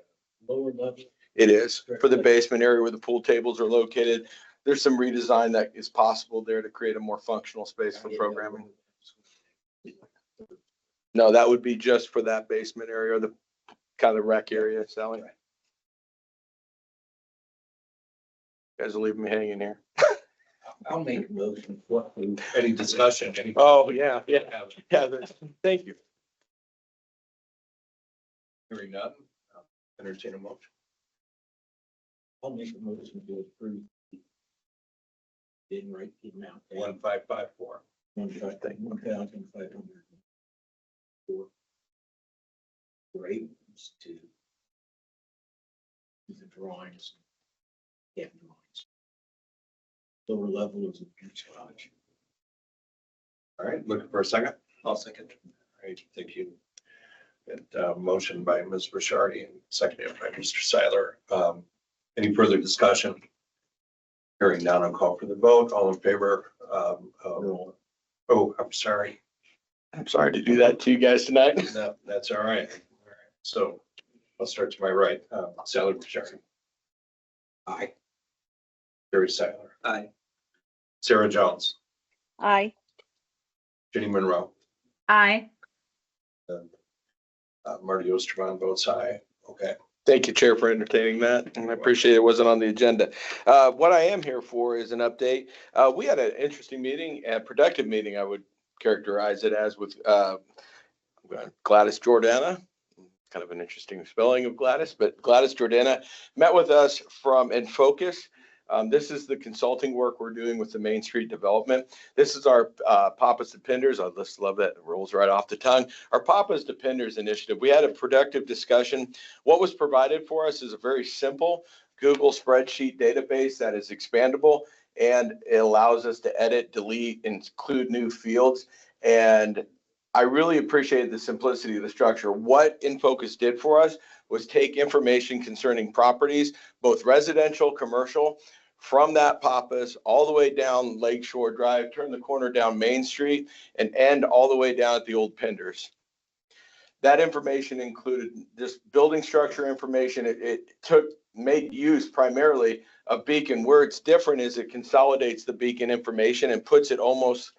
[SPEAKER 3] lower level.
[SPEAKER 10] It is for the basement area where the pool tables are located. There's some redesign that is possible there to create a more functional space for programming. No, that would be just for that basement area, or the kind of rec area, Sally. You guys are leaving me hanging here.
[SPEAKER 3] I'll make a motion.
[SPEAKER 1] Any discussion? Any?
[SPEAKER 10] Oh, yeah. Thank you.
[SPEAKER 1] Hearing none, entertain a motion.
[SPEAKER 3] I'll make a motion to approve. Didn't write the amount.
[SPEAKER 1] 1554.
[SPEAKER 3] 1,500. For Abrams to do the drawings. Yeah, drawings. Lower level is a beach lodge.
[SPEAKER 1] All right, looking for a second?
[SPEAKER 7] I'll second.
[SPEAKER 1] All right, thank you. And motion by Ms. Rishardi and seconded by Mr. Seiler. Any further discussion? Hearing none, I'll call for the vote. All in favor? Oh, I'm sorry.
[SPEAKER 10] I'm sorry to do that to you guys tonight.
[SPEAKER 1] No, that's all right. All right. So I'll start to my right. Sally Rishardi.
[SPEAKER 3] Aye.
[SPEAKER 1] Jerry Seiler.
[SPEAKER 7] Aye.
[SPEAKER 1] Sarah Jones.
[SPEAKER 2] Aye.
[SPEAKER 1] Jenny Monroe.
[SPEAKER 2] Aye.
[SPEAKER 1] And Marty Oosterbaan votes aye. Okay.
[SPEAKER 10] Thank you, Chair, for entertaining that, and I appreciate it wasn't on the agenda. What I am here for is an update. We had an interesting meeting, a productive meeting, I would characterize it as, with Gladys Jordana. Kind of an interesting spelling of Gladys, but Gladys Jordana met with us from Focus. This is the consulting work we're doing with the Main Street development. This is our Papas to Pinders. I just love that. It rolls right off the tongue. Our Papas to Pinders initiative. We had a productive discussion. What was provided for us is a very simple Google spreadsheet database that is expandable, and it allows us to edit, delete, include new fields. And I really appreciated the simplicity of the structure. What InFocus did for us was take information concerning properties, both residential, commercial, from that Pappas all the way down Lakeshore Drive, turn the corner down Main Street, and end all the way down at the old Penders. That information included just building structure information. It made use primarily of Beacon. Where it's different is it consolidates the Beacon information and puts it almost,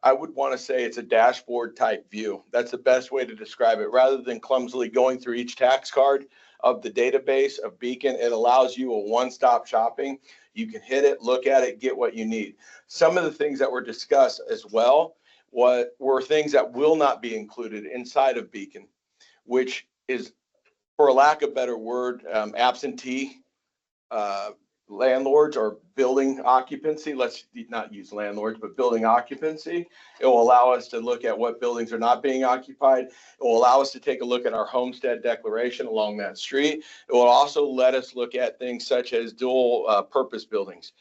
[SPEAKER 10] I would want to say it's a dashboard type view. That's the best way to describe it. Rather than clumsily going through each tax card of the database of Beacon, it allows you a one-stop shopping. You can hit it, look at it, get what you need. Some of the things that were discussed as well were things that will not be included inside of Beacon, which is, for a lack of better word, absentee landlords or building occupancy. Let's not use landlords, but building occupancy. It will allow us to look at what buildings are not being occupied. It will allow us to take a look at our homestead declaration along that street. It will also let us look at things such as dual purpose buildings.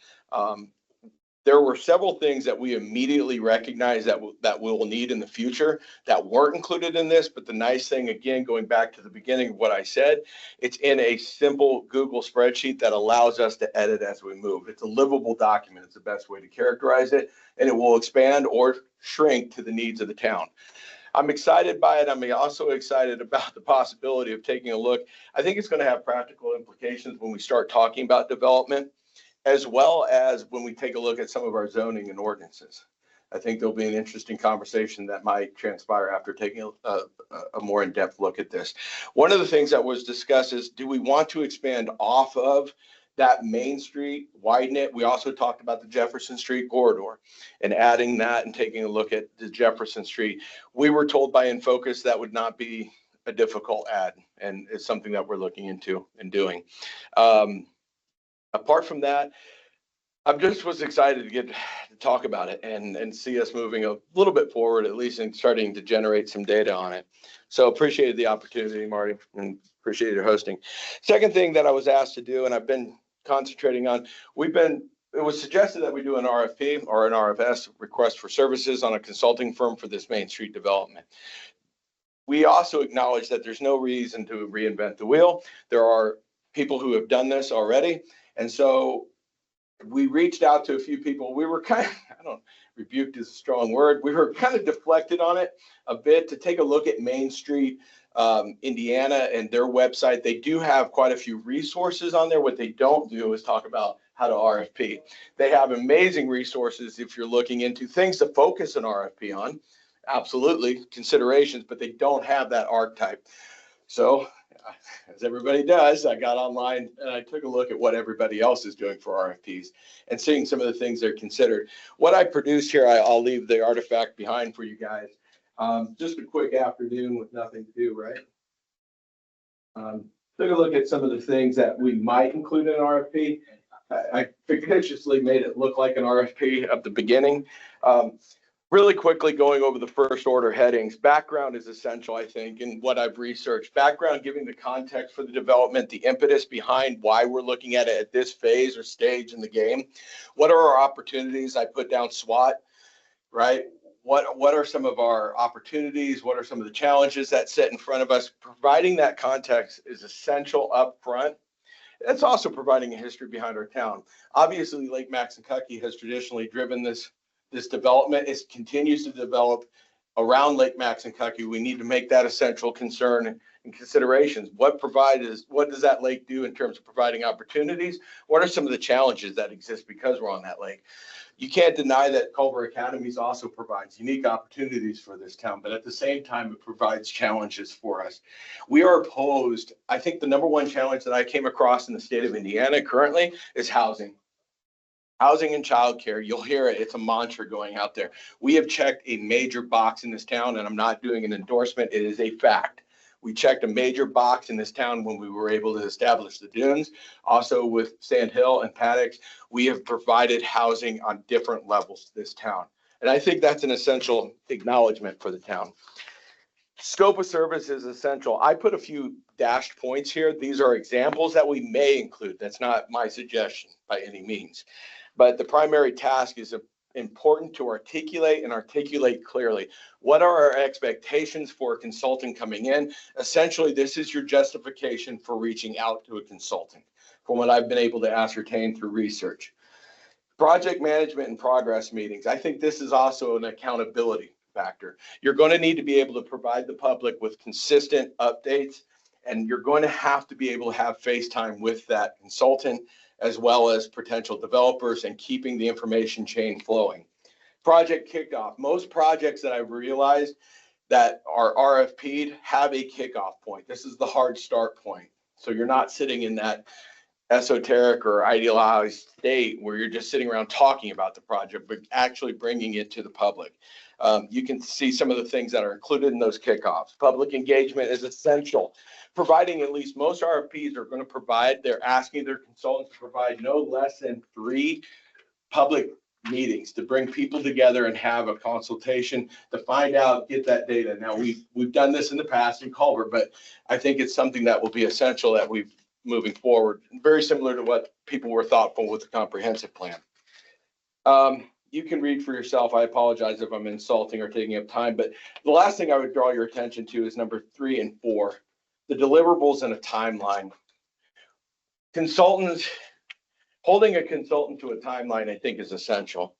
[SPEAKER 10] There were several things that we immediately recognized that we will need in the future that weren't included in this. But the nice thing, again, going back to the beginning of what I said, it's in a simple Google spreadsheet that allows us to edit as we move. It's a livable document. It's the best way to characterize it, and it will expand or shrink to the needs of the town. I'm excited by it. I'm also excited about the possibility of taking a look. I think it's going to have practical implications when we start talking about development, as well as when we take a look at some of our zoning and ordinances. I think there'll be an interesting conversation that might transpire after taking a more in-depth look at this. One of the things that was discussed is, do we want to expand off of that Main Street, widen it? We also talked about the Jefferson Street corridor and adding that and taking a look at the Jefferson Street. We were told by InFocus that would not be a difficult add, and it's something that we're looking into and doing. Apart from that, I just was excited to get to talk about it and see us moving a little bit forward, at least in starting to generate some data on it. So appreciated the opportunity, Marty, and appreciate your hosting. Second thing that I was asked to do, and I've been concentrating on, it was suggested that we do an RFP or an RFS, request for services, on a consulting firm for this Main Street development. We also acknowledge that there's no reason to reinvent the wheel. There are people who have done this already. And so we reached out to a few people. We were kind of, rebuked is a strong word. We were kind of deflected on it a bit to take a look at Main Street, Indiana, and their website. They do have quite a few resources on there. What they don't do is talk about how to RFP. They have amazing resources if you're looking into things to focus an RFP on. Absolutely, considerations, but they don't have that archetype. So, as everybody does, I got online and I took a look at what everybody else is doing for RFPs and seeing some of the things they're considered. What I produced here, I'll leave the artifact behind for you guys. Just a quick afternoon with nothing to do, right? Took a look at some of the things that we might include in an RFP. I fictitiously made it look like an RFP at the beginning. Really quickly going over the first order headings, background is essential, I think, in what I've researched. Background, giving the context for the development, the impetus behind why we're looking at it at this phase or stage in the game. What are our opportunities? I put down SWOT, right? What are some of our opportunities? What are some of the challenges that sit in front of us? Providing that context is essential up front. It's also providing a history behind our town. Obviously, Lake Maxinkuckee has traditionally driven this development. It continues to develop around Lake Maxinkuckee. We need to make that a central concern and considerations. What does that lake do in terms of providing opportunities? What are some of the challenges that exist because we're on that lake? You can't deny that Culver Academies also provides unique opportunities for this town, but at the same time, it provides challenges for us. We are opposed. I think the number one challenge that I came across in the state of Indiana currently is housing. Housing and childcare, you'll hear it. It's a mantra going out there. We have checked a major box in this town, and I'm not doing an endorsement. It is a fact. We checked a major box in this town when we were able to establish the dunes. Also with Sand Hill and Paddocks, we have provided housing on different levels to this town. And I think that's an essential acknowledgement for the town. Scope of service is essential. I put a few dashed points here. These are examples that we may include. That's not my suggestion by any means. But the primary task is important to articulate and articulate clearly. What are our expectations for a consultant coming in? Essentially, this is your justification for reaching out to a consultant, from what I've been able to ascertain through research. Project management and progress meetings. I think this is also an accountability factor. You're going to need to be able to provide the public with consistent updates, and you're going to have to be able to have FaceTime with that consultant as well as potential developers and keeping the information chain flowing. Project kickoff. Most projects that I've realized that are RFP'd have a kickoff point. This is the hard start point. So you're not sitting in that esoteric or idealized state where you're just sitting around talking about the project, but actually bringing it to the public. You can see some of the things that are included in those kickoffs. Public engagement is essential. Providing at least most RFPs are going to provide, they're asking their consultants to provide no less than 3 public meetings to bring people together and have a consultation to find out, get that data. Now we've done this in the past in Culver, but I think it's something that will be essential that we've moving forward, very similar to what people were thoughtful with the comprehensive plan. You can read for yourself. I apologize if I'm insulting or taking up time, but the last thing I would draw your attention to is number 3 and 4, the deliverables and a timeline. Consultants, holding a consultant to a timeline, I think is essential.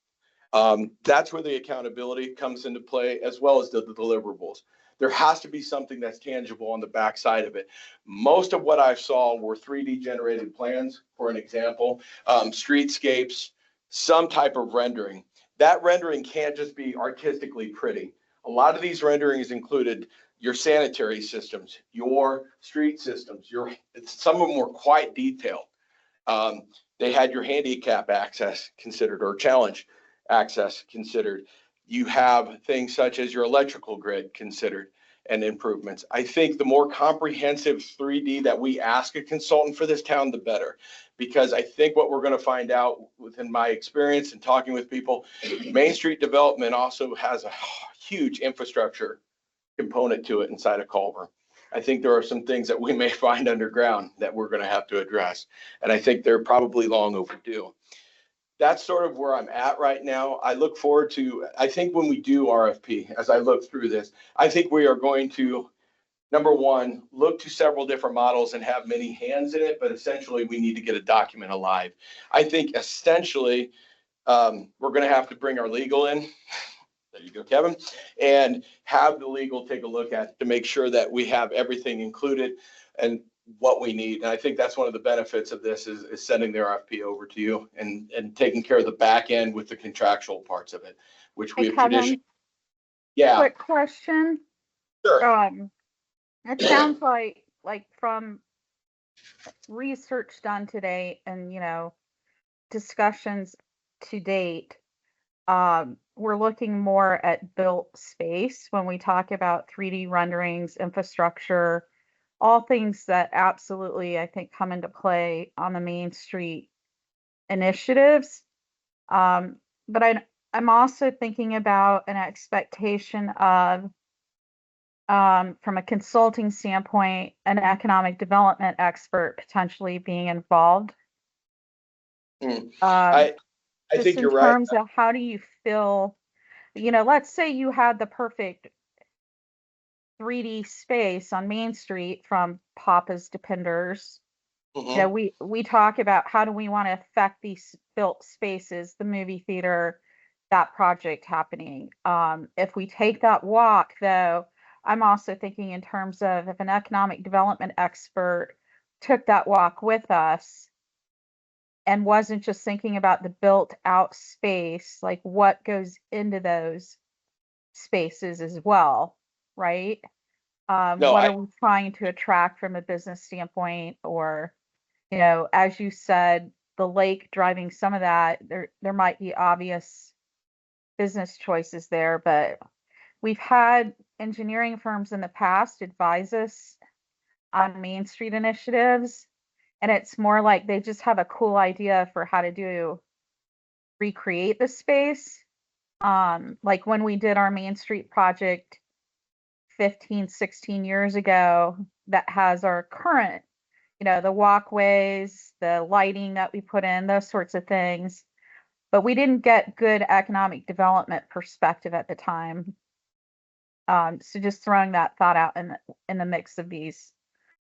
[SPEAKER 10] That's where the accountability comes into play, as well as the deliverables. There has to be something that's tangible on the backside of it. Most of what I saw were 3D generated plans, for an example, streetscapes, some type of rendering. That rendering can't just be artistically pretty. A lot of these renderings included your sanitary systems, your street systems, some of them were quite detailed. They had your handicap access considered or challenge access considered. You have things such as your electrical grid considered and improvements. I think the more comprehensive 3D that we ask a consultant for this town, the better. Because I think what we're going to find out within my experience and talking with people, Main Street development also has a huge infrastructure component to it inside of Culver. I think there are some things that we may find underground that we're going to have to address. And I think they're probably long overdue. That's sort of where I'm at right now. I look forward to, I think when we do RFP, as I look through this, I think we are going to, number one, look to several different models and have many hands in it, but essentially we need to get a document alive. I think essentially we're going to have to bring our legal in. There you go, Kevin, and have the legal take a look at to make sure that we have everything included and what we need. And I think that's one of the benefits of this is sending the RFP over to you and taking care of the back end with the contractual parts of it, which we
[SPEAKER 5] Hey,
[SPEAKER 10] have
[SPEAKER 5] Kevin,
[SPEAKER 10] traditionally. Yeah,
[SPEAKER 5] quick question.
[SPEAKER 10] sure.
[SPEAKER 5] It sounds like from research done today and, discussions to date, we're looking more at built space when we talk about 3D renderings, infrastructure, all things that absolutely, I think, come into play on the Main Street initiatives. But I'm also thinking about an expectation of, from a consulting standpoint, an economic development expert potentially being involved.
[SPEAKER 10] I think you're right.
[SPEAKER 5] In terms of how do you feel, let's say you had the perfect 3D space on Main Street from Papa's to Pinder's. We talk about how do we want to affect these built spaces, the movie theater, that project happening. If we take that walk, though, I'm also thinking in terms of if an economic development expert took that walk with us and wasn't just thinking about the built out space, like what goes into those spaces as well, right? What are we trying to attract from a business standpoint? Or, as you said, the lake driving some of that, there might be obvious business choices there, but we've had engineering firms in the past advise us on Main Street initiatives, and it's more like they just have a cool idea for how to recreate the space. Like when we did our Main Street project 15, 16 years ago, that has our current, the walkways, the lighting that we put in, those sorts of things. But we didn't get good economic development perspective at the time. So just throwing that thought out in the mix of these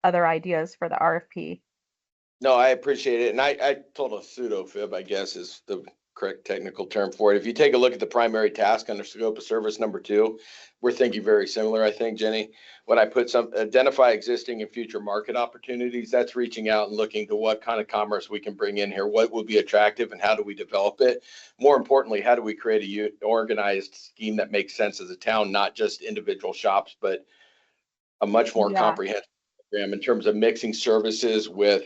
[SPEAKER 5] other ideas for the RFP.
[SPEAKER 10] No, I appreciate it. And I told a pseudo fib, I guess, is the correct technical term for it. If you take a look at the primary task under scope of service number 2, we're thinking very similar, I think, Jenny. When I put some identify existing and future market opportunities, that's reaching out and looking to what kind of commerce we can bring in here, what would be attractive and how do we develop it? More importantly, how do we create a organized scheme that makes sense as a town, not just individual shops, but a much more
[SPEAKER 5] Yeah.
[SPEAKER 10] comprehensive program in terms of mixing services with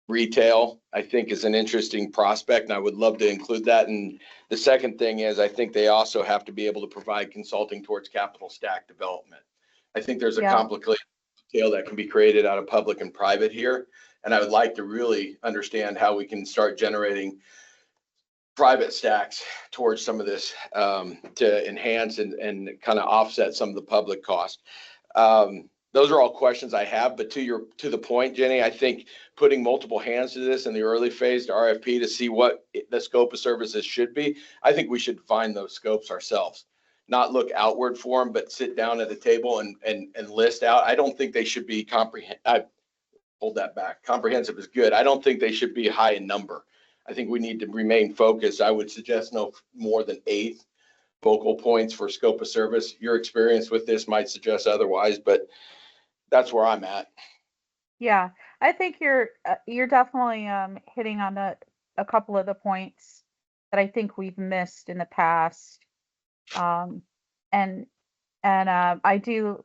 [SPEAKER 10] retail, I think is an interesting prospect, and I would love to include that. And the second thing is, I think they also have to be able to provide consulting towards capital stack development. I think there's a
[SPEAKER 5] Yeah.
[SPEAKER 10] complicated detail that can be created out of public and private here. And I would like to really understand how we can start generating private stacks towards some of this to enhance and kind of offset some of the public cost. Those are all questions I have, but to the point, Jenny, I think putting multiple hands to this in the early phase to RFP to see what the scope of services should be, I think we should find those scopes ourselves, not look outward for them, but sit down at the table and list out. I don't think they should be I hold that back. Comprehensive is good. I don't think they should be high in number. I think we need to remain focused. I would suggest no more than 8 focal points for scope of service. Your experience with this might suggest otherwise, but that's where I'm at.
[SPEAKER 5] Yeah, I think you're definitely hitting on a couple of the points that I think we've missed in the past. And I do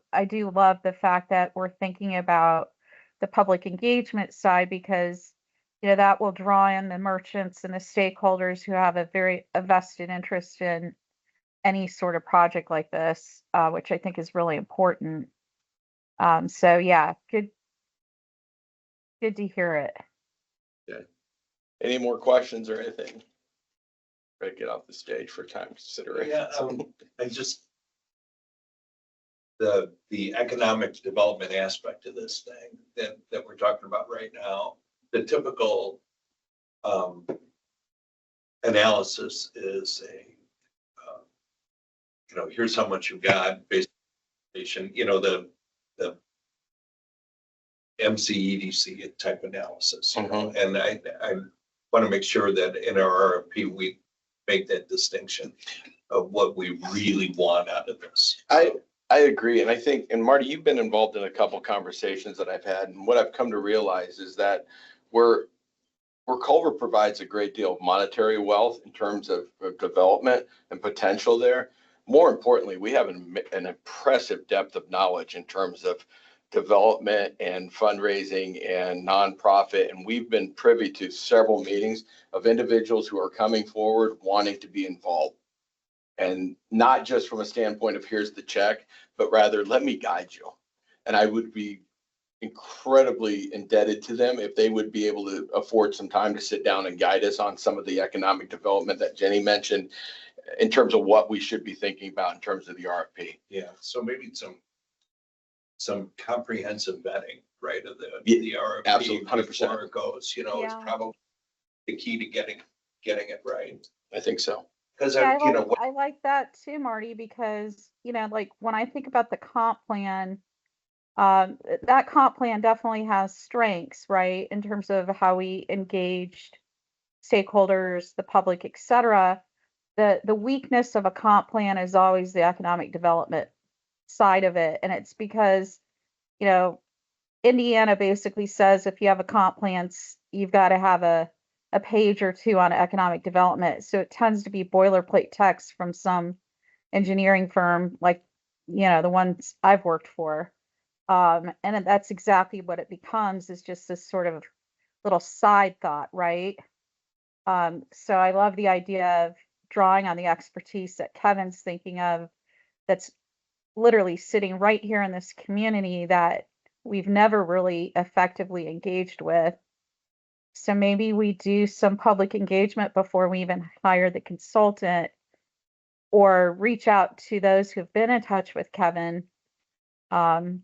[SPEAKER 5] love the fact that we're thinking about the public engagement side, because that will draw in the merchants and the stakeholders who have a vested interest in any sort of project like this, which I think is really important. So yeah, good to hear it.
[SPEAKER 10] Okay. Any more questions or anything? Ready to get off the stage for time consideration.
[SPEAKER 1] Yeah, I just, the economic development aspect of this thing that we're talking about right now, the typical analysis is here's how much you got based on, the MCEDC type analysis, and I want to make sure that in our RFP, we make that distinction of what we really want out of this.
[SPEAKER 10] I agree. And I think, and Marty, you've been involved in a couple of conversations that I've had. And what I've come to realize is that where Culver provides a great deal of monetary wealth in terms of development and potential there. More importantly, we have an impressive depth of knowledge in terms of development and fundraising and nonprofit. And we've been privy to several meetings of individuals who are coming forward wanting to be involved. And not just from a standpoint of here's the check, but rather let me guide you. And I would be incredibly indebted to them if they would be able to afford some time to sit down and guide us on some of the economic development that Jenny mentioned in terms of what we should be thinking about in terms of the RFP.
[SPEAKER 1] Yeah, so maybe some comprehensive vetting, right, of the RFP.
[SPEAKER 10] Absolutely, 100%.
[SPEAKER 1] Before it goes, is probably the key to getting it right.
[SPEAKER 10] I think so.
[SPEAKER 1] Because
[SPEAKER 5] Yeah, I like that too, Marty, because like when I think about the comp plan, that comp plan definitely has strengths, right, in terms of how we engaged stakeholders, the public, etc. The weakness of a comp plan is always the economic development side of it, and it's because Indiana basically says if you have a comp plan, you've got to have a page or 2 on economic development. So it tends to be boilerplate text from some engineering firm, like the ones I've worked for. And that's exactly what it becomes, is just this sort of little side thought, right? So I love the idea of drawing on the expertise that Kevin's thinking of, that's literally sitting right here in this community that we've never really effectively engaged with. So maybe we do some public engagement before we even hire the consultant, or reach out to those who've been in touch with Kevin, and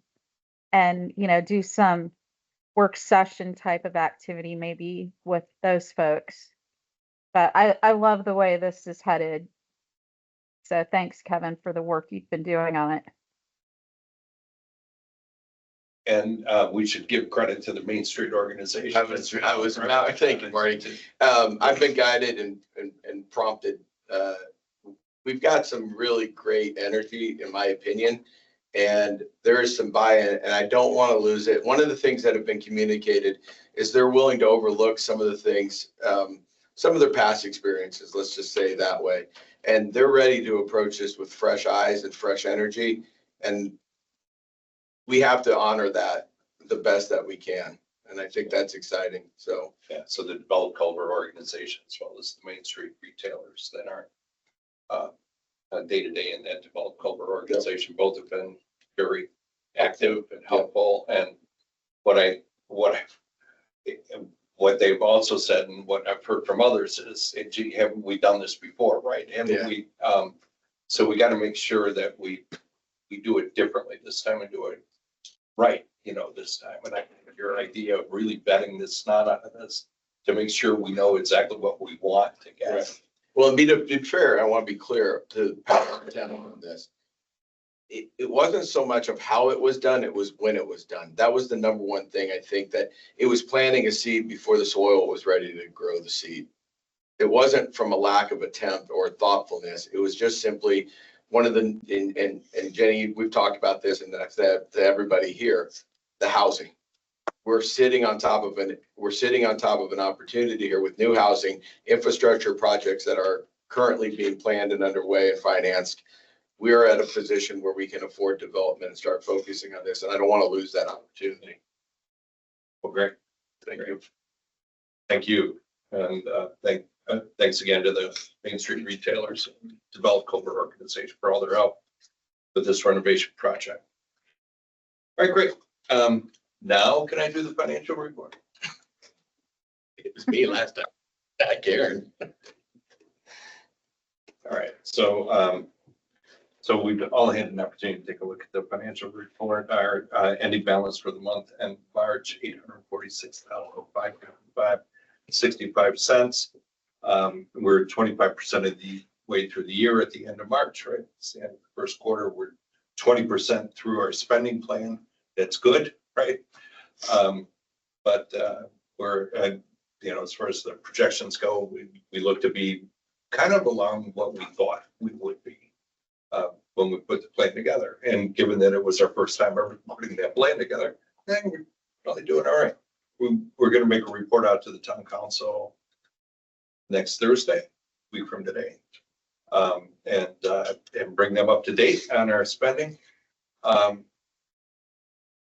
[SPEAKER 5] do some work session type of activity maybe with those folks. But I love the way this is headed. So thanks, Kevin, for the work you've been doing on it.
[SPEAKER 1] And we should give credit to the Main Street organization.
[SPEAKER 10] I was about thinking, Marty. I've been guided and prompted. We've got some really great energy, in my opinion, and there is some buy-in, and I don't want to lose it. One of the things that have been communicated is they're willing to overlook some of the things, some of their past experiences, let's just say it that way. And they're ready to approach this with fresh eyes and fresh energy. And we have to honor that the best that we can. And I think that's exciting. So,
[SPEAKER 1] Yeah, so the Develop Culver organization, as well as the Main Street retailers that are day-to-day in that Develop Culver organization, both have been very active and helpful. And what they've also said, and what I've heard from others is, gee, haven't we done this before, right? Haven't we? So we got to make sure that we do it differently this time and do it right, this time. And I think your idea of really betting the snot out of this to make sure we know exactly what we want to get.
[SPEAKER 10] right. Well, and to be fair, I want to be clear to Power Town on this. It wasn't so much of how it was done, it was when it was done. That was the number one thing. I think that it was planting a seed before the soil was ready to grow the seed. It wasn't from a lack of attempt or thoughtfulness. It was just simply one of the, and Jenny, we've talked about this, and that's that to everybody here, the housing. We're sitting on top of an opportunity here with new housing, infrastructure projects that are currently being planned and underway and financed. We are at a position where we can afford development and start focusing on this, and I don't want to lose that opportunity.
[SPEAKER 1] Well, great.
[SPEAKER 10] Thank you.
[SPEAKER 1] Thank you. And thanks again to the Main Street retailers, Develop Culver organization for all their help with this renovation project. All right, great. Now can I do the financial report?
[SPEAKER 10] It was me last time. Karen.
[SPEAKER 1] All right, so we've all had an opportunity to take a look at the financial report. Our ending balance for the month and March, $846,555.65. We're 25% of the way through the year at the end of March, right? It's the end of the first quarter. We're 20% through our spending plan. That's good, right? But we're, as far as the projections go, we look to be kind of along what we thought we would be when we put the plan together. And given that it was our first time ever putting that plan together, we're probably doing all right. We're going to make a report out to the town council next Thursday, week from today, and bring them up to date on our spending.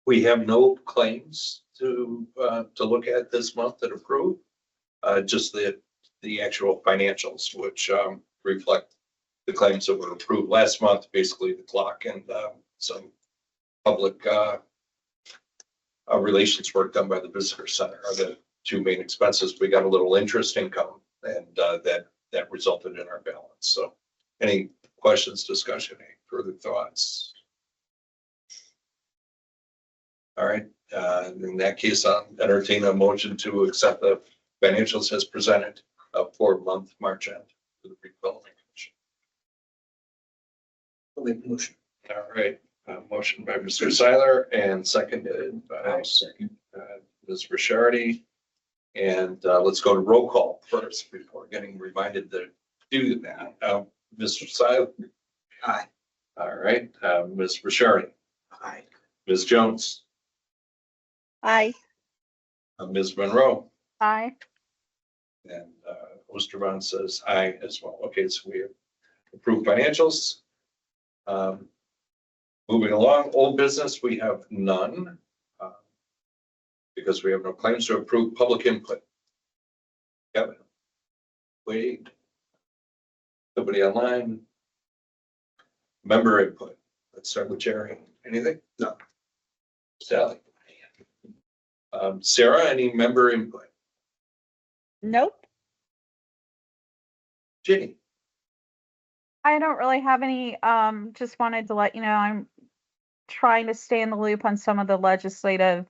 [SPEAKER 1] We have no claims to look at this month that approve, just the actual financials, which reflect the claims that were approved last month, basically the clock and some public relations work done by the visitor center are the two main expenses. We got a little interest income, and that resulted in our balance. So any questions, discussion, any further thoughts? All right, in that case, I'll entertain a motion to accept the financials as presented for month March end for the redevelopment commission.
[SPEAKER 3] I'll make a motion.
[SPEAKER 1] All right, motion by Mr. Seiler and seconded by Ms. Rishardi. And let's go to roll call first before getting reminded to do that. Mr. Seiler?
[SPEAKER 3] Aye.
[SPEAKER 1] All right, Ms. Rishardi?
[SPEAKER 3] Aye.
[SPEAKER 1] Ms. Jones?
[SPEAKER 2] Aye.
[SPEAKER 1] Ms. Monroe?
[SPEAKER 5] Aye.
[SPEAKER 1] And Oosterbaan says aye as well. Okay, so we have approved financials. Moving along, old business, we have none because we have no claims to approve. Public input. Kevin? Wade? Nobody online? Member input. Let's start with Jerry. Anything? No. Sally? Sarah, any member input?
[SPEAKER 2] Nope.
[SPEAKER 1] Jenny?
[SPEAKER 5] I don't really have any, just wanted to let you know, I'm trying to stay in the loop on some of the legislative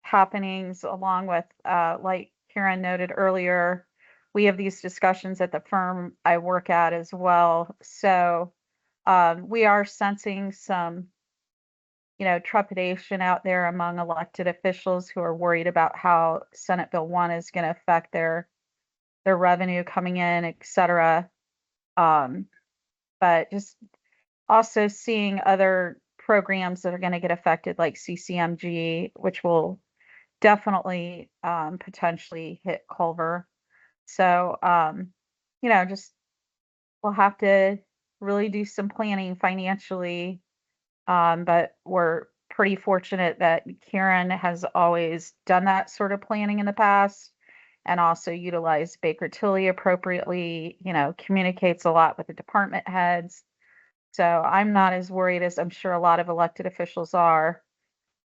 [SPEAKER 5] happenings along with, like Karen noted earlier, we have these discussions at the firm I work at as well. So we are sensing some trepidation out there among elected officials who are worried about how Senate Bill 1 is going to affect their revenue coming in, et cetera. But just also seeing other programs that are going to get affected, like CCMG, which will definitely potentially hit Culver. So, just we'll have to really do some planning financially. But we're pretty fortunate that Karen has always done that sort of planning in the past and also utilized Baker Tilly appropriately, communicates a lot with the department heads. So I'm not as worried as I'm sure a lot of elected officials are.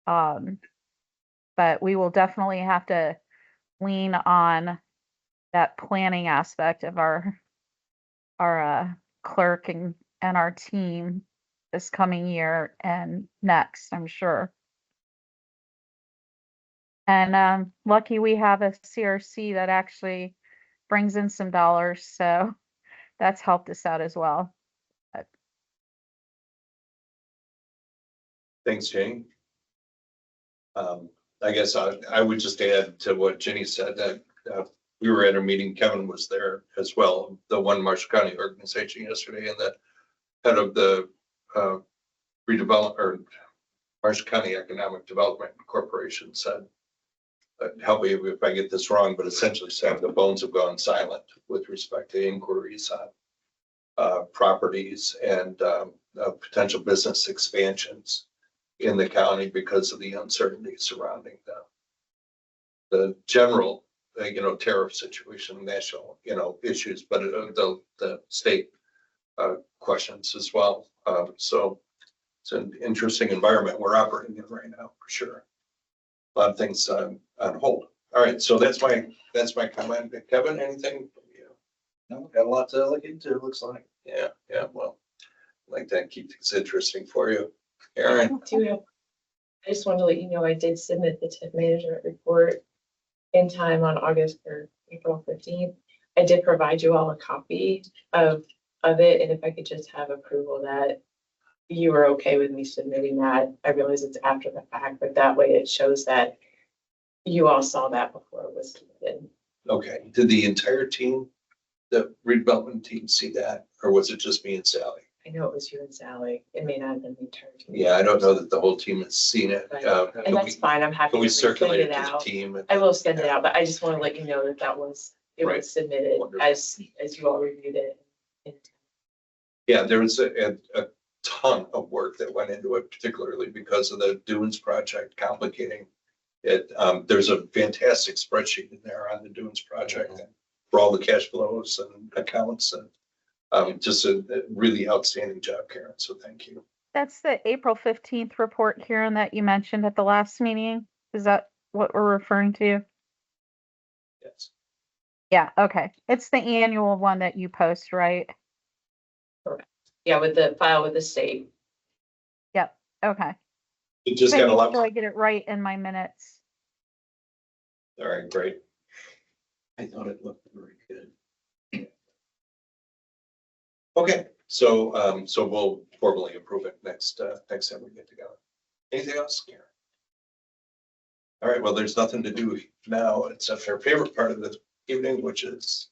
[SPEAKER 5] But we will definitely have to lean on that planning aspect of our clerk and our team this coming year and next, I'm sure. And lucky we have a CRC that actually brings in some dollars, so that's helped us out as well.
[SPEAKER 1] Thanks, Jenny. I guess I would just add to what Jenny said that we were at a meeting, Kevin was there as well, the One Marshall County organization yesterday, and the head of the redevelop or Marshall County Economic Development Corporation said, help me if I get this wrong, but essentially said the phones have gone silent with respect to inquiries on properties and potential business expansions in the county because of the uncertainty surrounding the general, tariff situation, national, issues, but the state questions as well. So it's an interesting environment we're operating in right now, for sure. A lot of things on hold. All right, so that's my comment. Kevin, anything from you?
[SPEAKER 7] No, got a lot to look into, it looks like.
[SPEAKER 1] Yeah, well, like that keep things interesting for you. Aaron?
[SPEAKER 6] I just wanted to let you know, I did submit the TIF management report in time on August or April 15th. I did provide you all a copy of it, and if I could just have approval that you were okay with me submitting that. I realize it's after the fact, but that way it shows that you all saw that before it was submitted.
[SPEAKER 1] Okay, did the entire team, the redevelopment team, see that, or was it just me and Sally?
[SPEAKER 6] I know it was you and Sally. It may not have been the entire team.
[SPEAKER 1] Yeah, I don't know that the whole team has seen it.
[SPEAKER 6] And that's fine. I'm happy
[SPEAKER 1] Can we
[SPEAKER 6] to
[SPEAKER 1] circulate
[SPEAKER 6] send
[SPEAKER 1] it
[SPEAKER 6] it
[SPEAKER 1] to the
[SPEAKER 6] out.
[SPEAKER 1] team?
[SPEAKER 6] I will send it out, but I just want to let you know that it
[SPEAKER 1] Right.
[SPEAKER 6] was submitted
[SPEAKER 1] Wonderful.
[SPEAKER 6] as you all reviewed it.
[SPEAKER 1] Yeah, there was a ton of work that went into it, particularly because of the Dunes project complicating it. There's a fantastic spreadsheet in there on the Dunes project for all the cash flows and accounts, and just a really outstanding job, Karen. So thank you.
[SPEAKER 5] That's the April 15th report, Karen, that you mentioned at the last meeting. Is that what we're referring to?
[SPEAKER 1] Yes.
[SPEAKER 5] Yeah, okay. It's the annual one that you post, right?
[SPEAKER 6] Yeah, with the file with the state.
[SPEAKER 5] Yep, okay.
[SPEAKER 1] It just got a
[SPEAKER 5] Making
[SPEAKER 1] lot.
[SPEAKER 5] sure I get it right in my minutes.
[SPEAKER 1] All right, great.
[SPEAKER 3] I thought it looked very good.
[SPEAKER 1] Okay, so we'll formally approve it next time we get together. Anything else, Karen? All right, well, there's nothing to do now except our favorite part of the evening, which is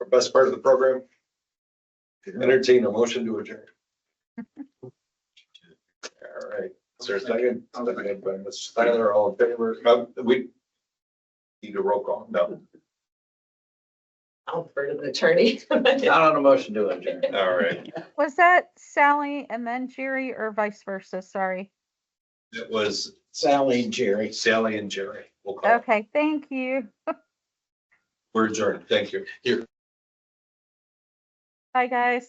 [SPEAKER 1] our best part of the program. Entertain a motion to adjourn. All right, is there a second? Seconded by Mr. Tyler, all in favor? We need a roll call. No.
[SPEAKER 6] I'll defer to the attorney.
[SPEAKER 7] Not on a motion to adjourn.
[SPEAKER 1] All right.
[SPEAKER 5] Was that Sally and then Jerry or vice versa? Sorry.
[SPEAKER 1] It was
[SPEAKER 3] Sally and Jerry.
[SPEAKER 1] Sally and Jerry. We'll call.
[SPEAKER 5] Okay, thank you.
[SPEAKER 1] We're adjourned. Thank you. Here.
[SPEAKER 5] Bye, guys.